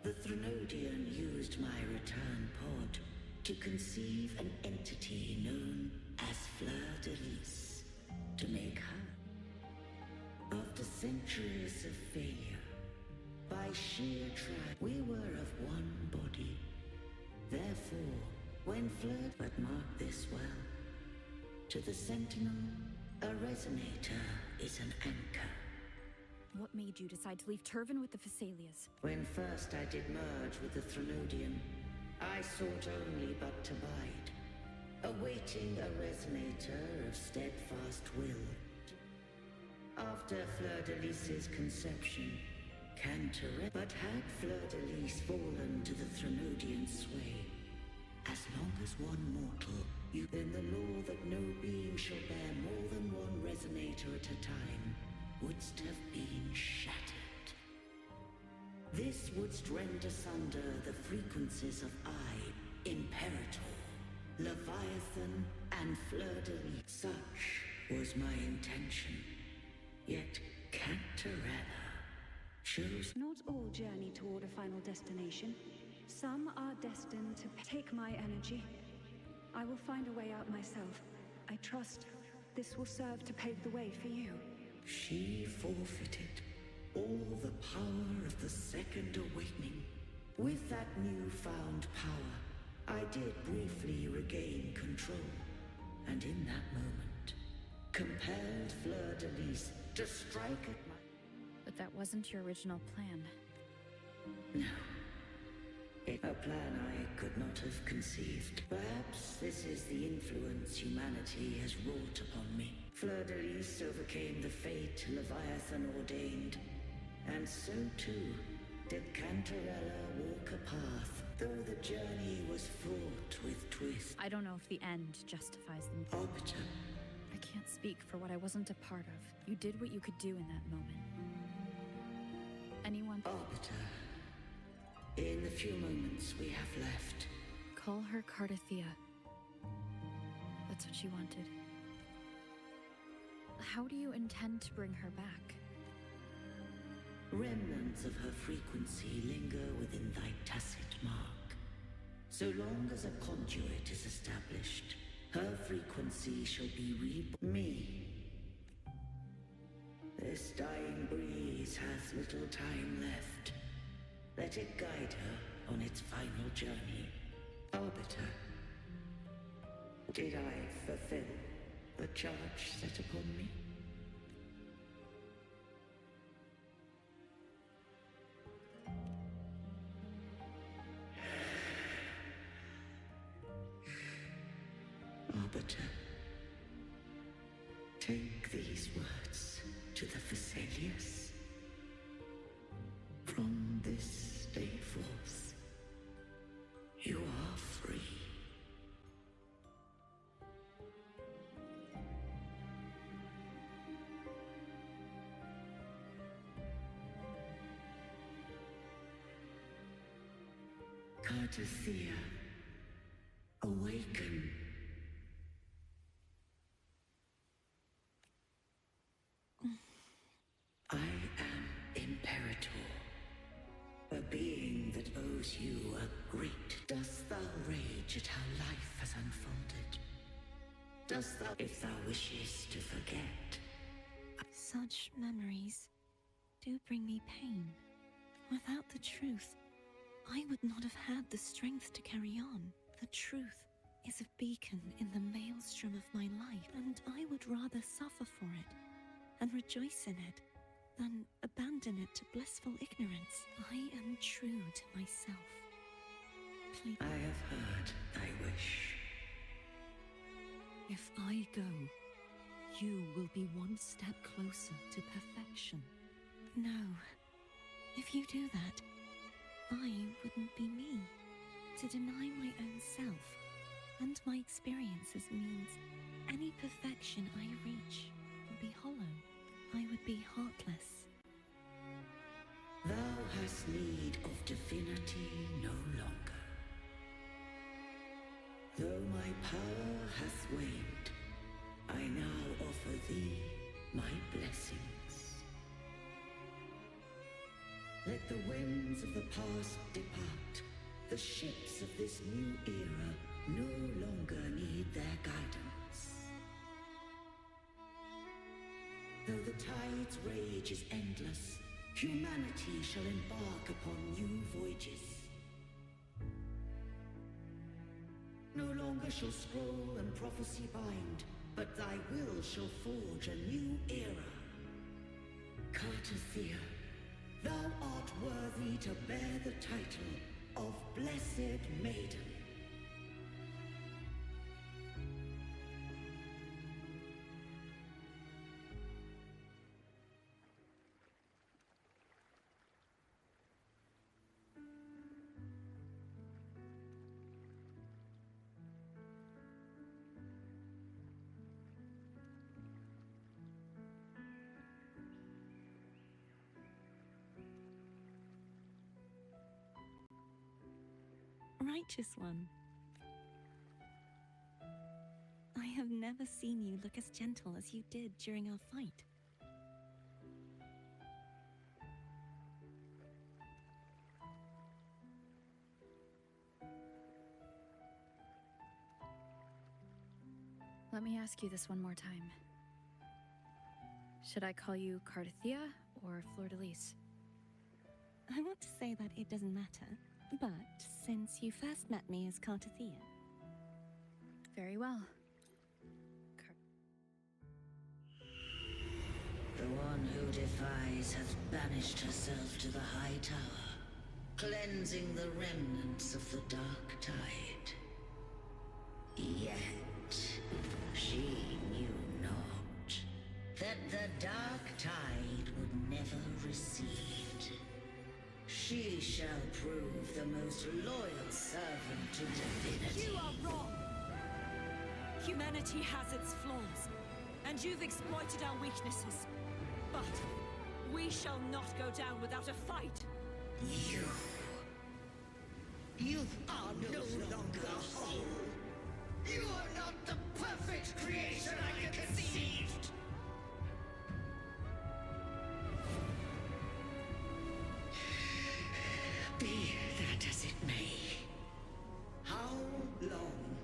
Speaker 10: The Threnodian used my return pod to conceive an entity known as Fleur de Lis, to make her. After centuries of failure, by sheer trial, we were of one body. Therefore, when Fleur but mark this well, to the Sentinel, a Resonator is an anchor.
Speaker 7: What made you decide to leave Turvan with the Phasaelias?
Speaker 10: When first I did merge with the Threnodian, I sought only but to bide, awaiting a Resonator of steadfast will. After Fleur de Lis's conception, but had Fleur de Lis fallen to the Threnodian sway, as long as one mortal, then the law that no being shall bear more than one Resonator at a time wouldst have been shattered. This wouldst rend asunder the frequencies of I, Imperator, Leviathan, and Fleur de Lis. Such was my intention. Yet Cantarella chose...
Speaker 1: Not all journey toward a final destination. Some are destined to take my energy. I will find a way out myself. I trust this will serve to pave the way for you.
Speaker 10: She forfeited all the power of the Second Awakening. With that newfound power, I did briefly regain control, and in that moment, compelled Fleur de Lis to strike at my...
Speaker 7: But that wasn't your original plan.
Speaker 10: No. A plan I could not have conceived. Perhaps this is the influence humanity has wrought upon me. Fleur de Lis overcame the fate Leviathan ordained, and so too did Cantarella walk a path, though the journey was fraught with twists.
Speaker 7: I don't know if the end justifies them.
Speaker 10: Arbiter,
Speaker 7: can't speak for what I wasn't a part of. You did what you could do in that moment. Anyone...
Speaker 10: Arbiter, in the few moments we have left...
Speaker 7: Call her Cardathea. That's what she wanted. How do you intend to bring her back?
Speaker 10: Remnants of her frequency linger within thy tacit mark. So long as a conduit is established, her frequency shall be me. This dying breeze has little time left. Let it guide her on its final journey. Arbiter, did I fulfill the charge set upon me? Arbiter, take these words to the Thessalius. From this day forth, you are free. Cardathea, awaken. I am Imperator, a being that owes you a great... Dost thou rage at how life has unfolded? Dost thou, if thou wishes to forget?
Speaker 8: Such memories do bring me pain. Without the truth, I would not have had the strength to carry on. The truth is a beacon in the maelstrom of my life, and I would rather suffer for it and rejoice in it than abandon it to blissful ignorance. I am true to myself. Please.
Speaker 10: I have heard thy wish.
Speaker 8: If I go, you will be one step closer to perfection. No. If you do that, I wouldn't be me. To deny my own self and my experiences means any perfection I reach would be hollow. I would be heartless.
Speaker 10: Thou hast need of divinity no longer. Though my power hath waned, I now offer thee my blessings. Let the winds of the past depart. The ships of this new era no longer need their guidance. Though the tide's rage is endless, humanity shall embark upon new voyages. No longer shall scroll and prophecy bind, but thy will shall forge a new era. Cardathea, thou art worthy to bear the title of Blessed Maiden.
Speaker 8: Righteous one. I have never seen you look as gentle as you did during our fight.
Speaker 7: Let me ask you this one more time. Should I call you Cardathea or Fleur-de-Lis?
Speaker 8: I want to say that it doesn't matter, but since you first met me as Cardathea...
Speaker 7: Very well.
Speaker 10: The one who defies hath banished herself to the High Tower, cleansing the remnants of the Dark Tide. Yet, she knew not that the Dark Tide would never recede. She shall prove the most loyal servant to divinity.
Speaker 8: You are wrong! Humanity has its flaws. and you've exploited our weaknesses. But we shall not go down without a fight.
Speaker 10: You are no longer whole. You are not the perfect creation I conceived. Be that as it may, how long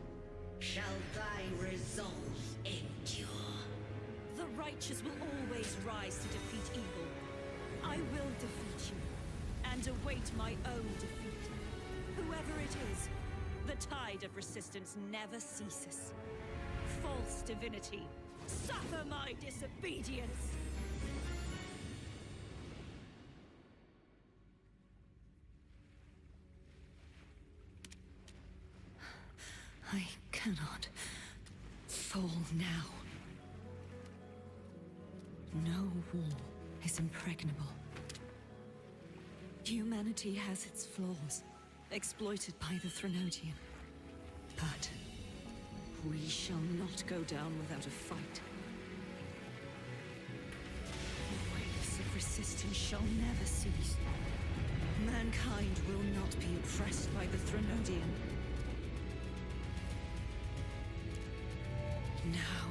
Speaker 10: shall thy resolve endure?
Speaker 8: The righteous will always rise to defeat evil. I will defeat you, and await my own defeat. Whoever it is, the tide of resistance never ceases. False divinity, suffer my disobedience! I cannot fall now. No wall is impregnable. Humanity has its flaws, exploited by the Threnodian. But we shall not go down without a fight. The waves of resistance shall never cease. Mankind will not be oppressed by the Threnodian. Now,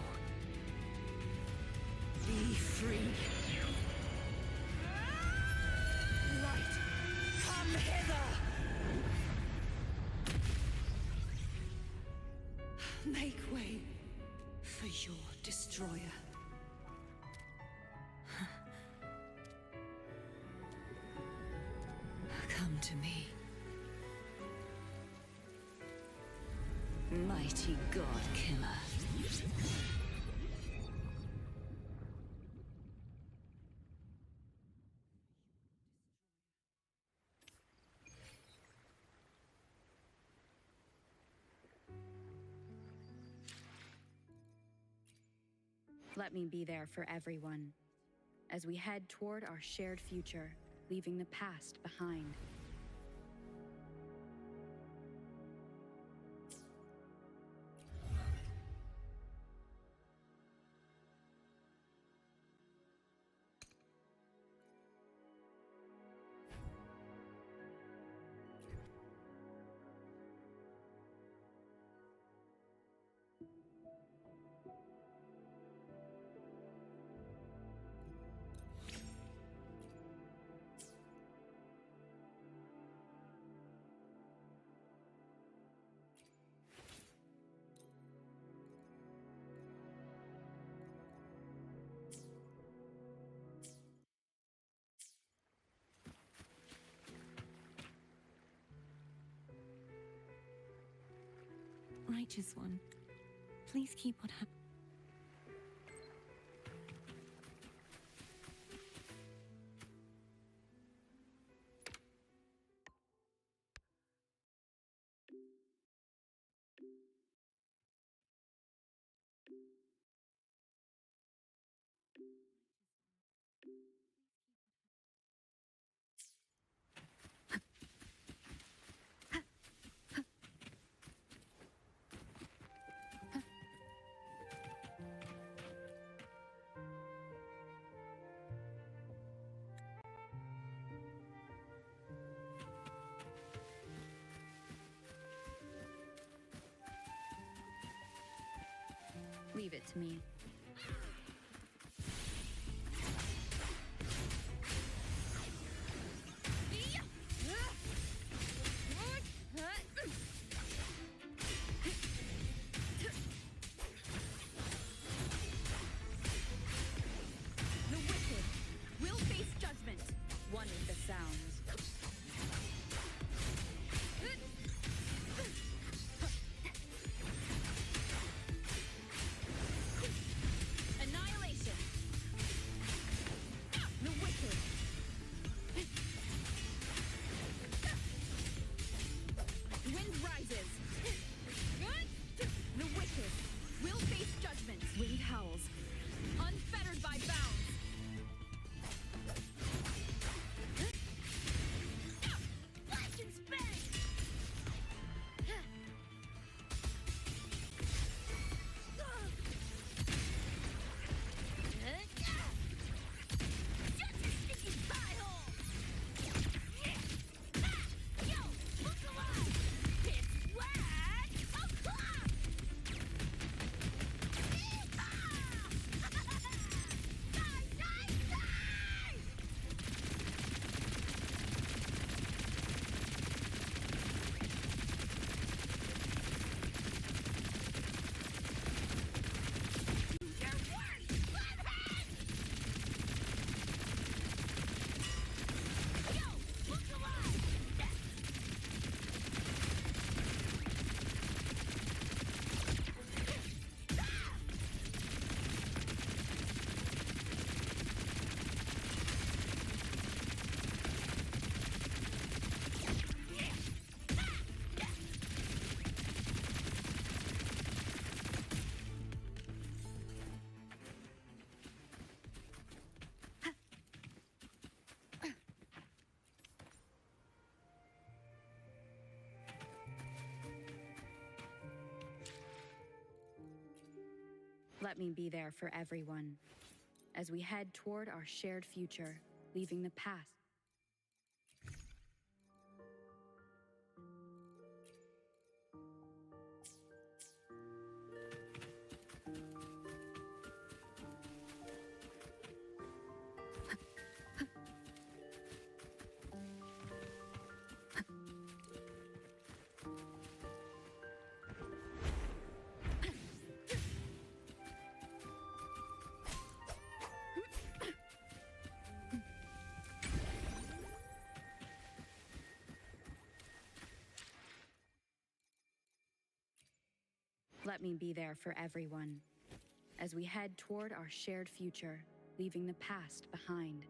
Speaker 8: be free. Light, come hither! Make way for your destroyer. Come to me. Mighty God Killer.
Speaker 7: Let me be there for everyone, as we head toward our shared future, leaving the past behind.
Speaker 8: Righteous one, please keep what happened.
Speaker 7: Leave it to me. The wicked will face judgment, one with the sounds. Let me be there for everyone as we head toward our shared future, leaving the past. Let me be there for everyone as we head toward our shared future, leaving the past behind.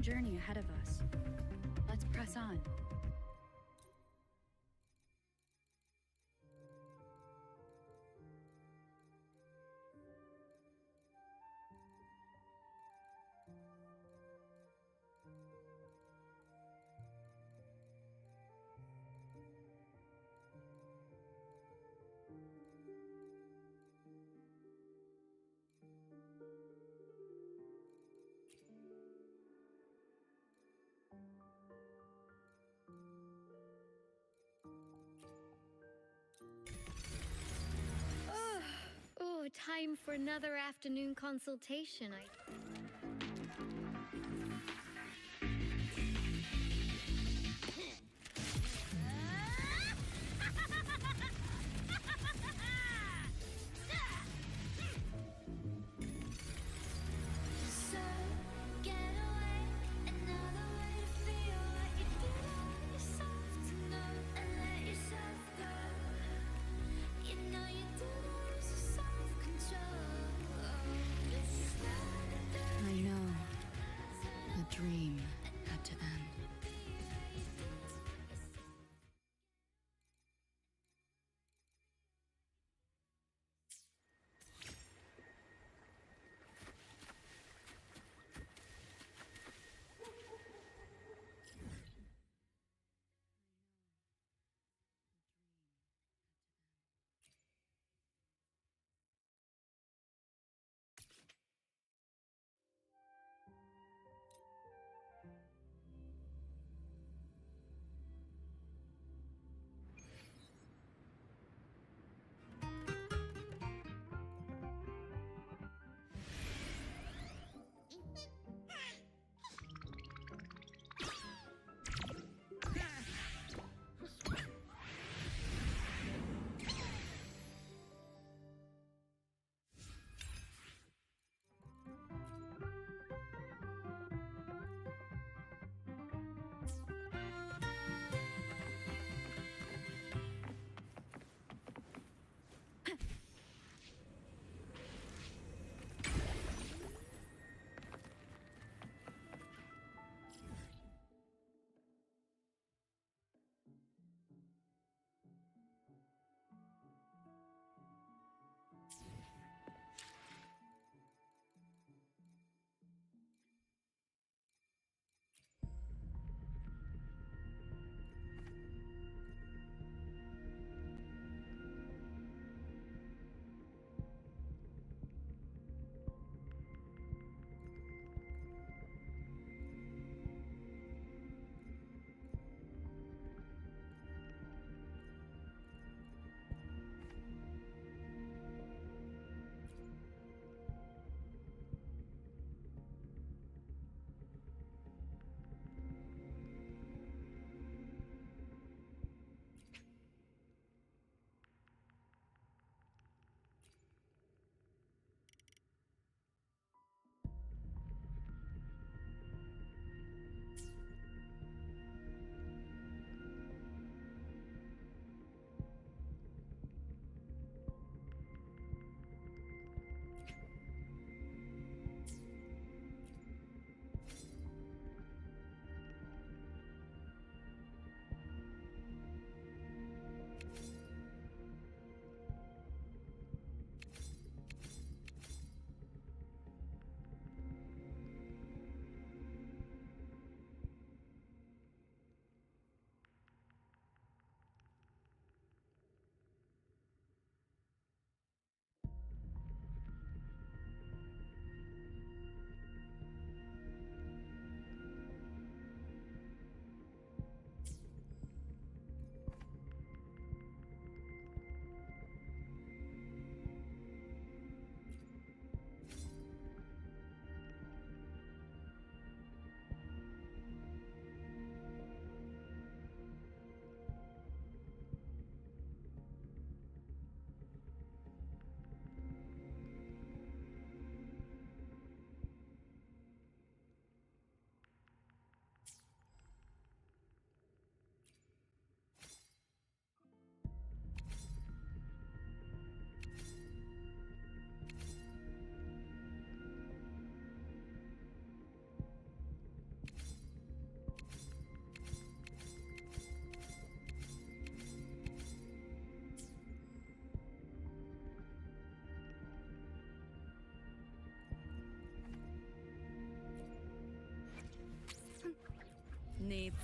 Speaker 7: journey ahead of us. Let's press on.
Speaker 3: Oh, time for another afternoon consultation.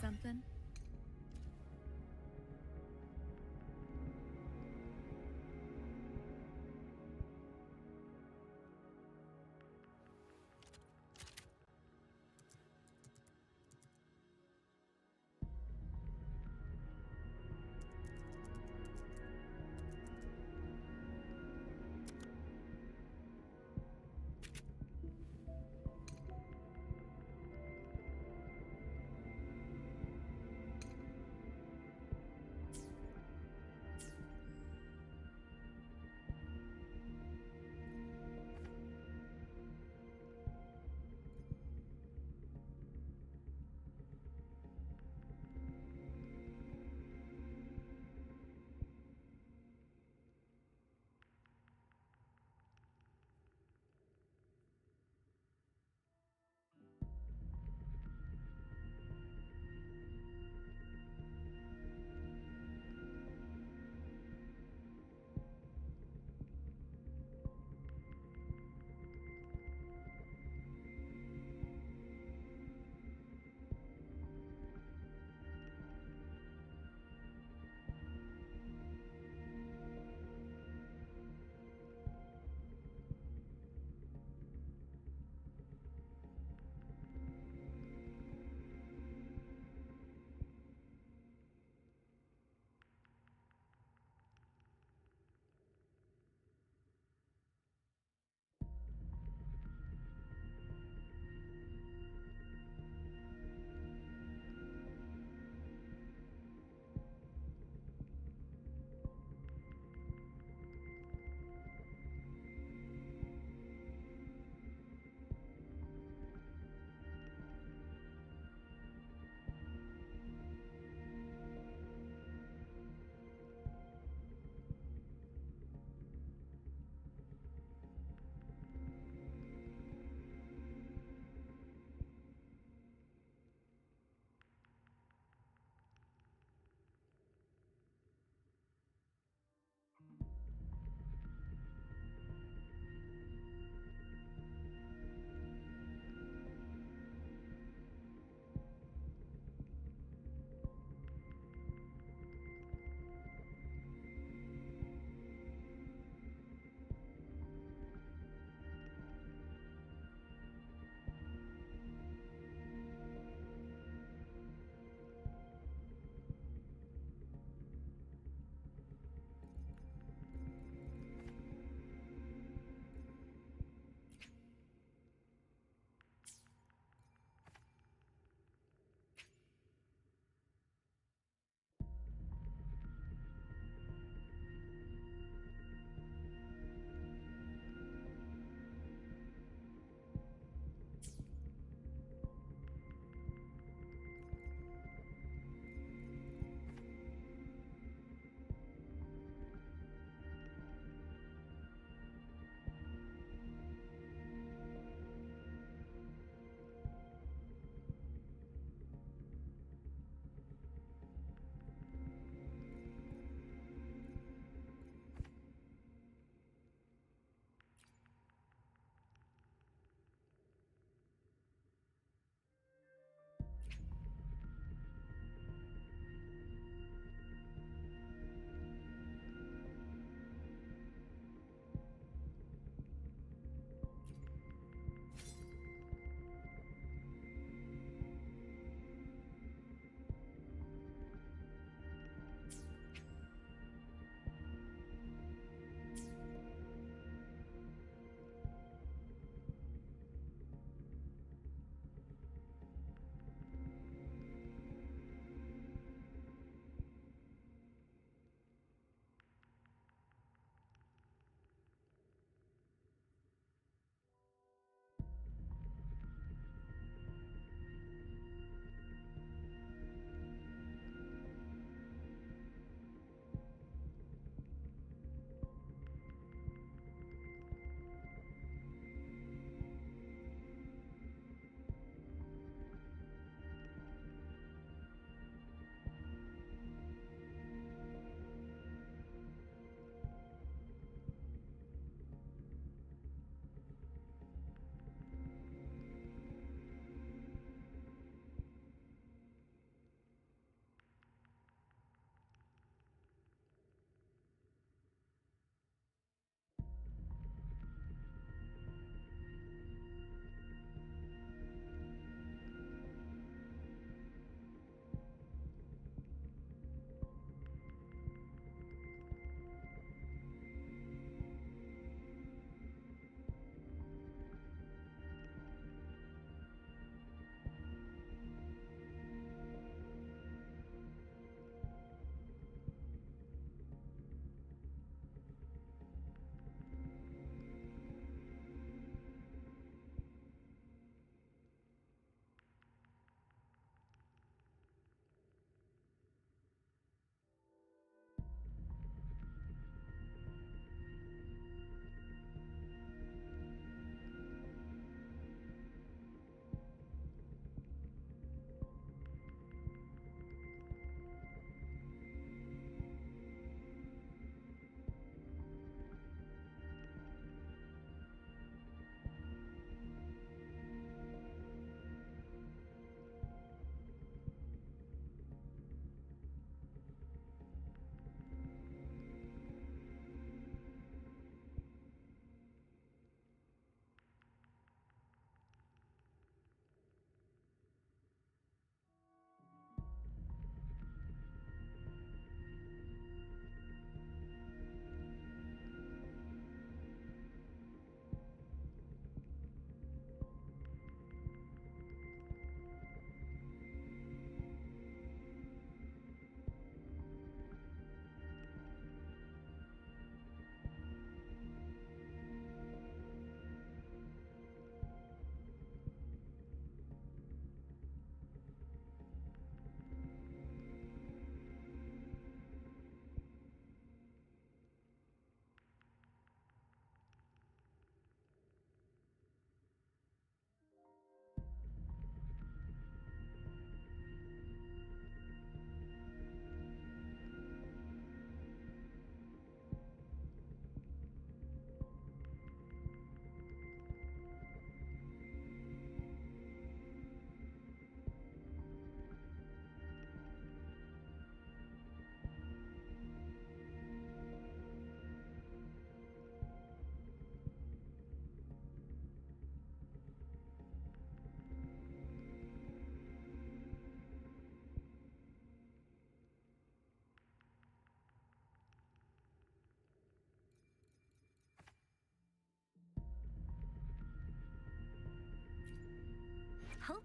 Speaker 1: something?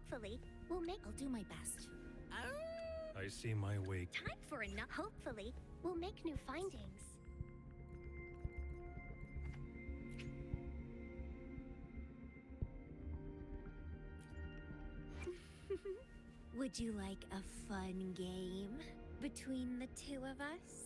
Speaker 12: Hopefully, we'll make.
Speaker 5: I'll do my best.
Speaker 13: I see my way.
Speaker 12: Time for enough. Hopefully, we'll make new findings.
Speaker 3: Would you like a fun game between the two of us?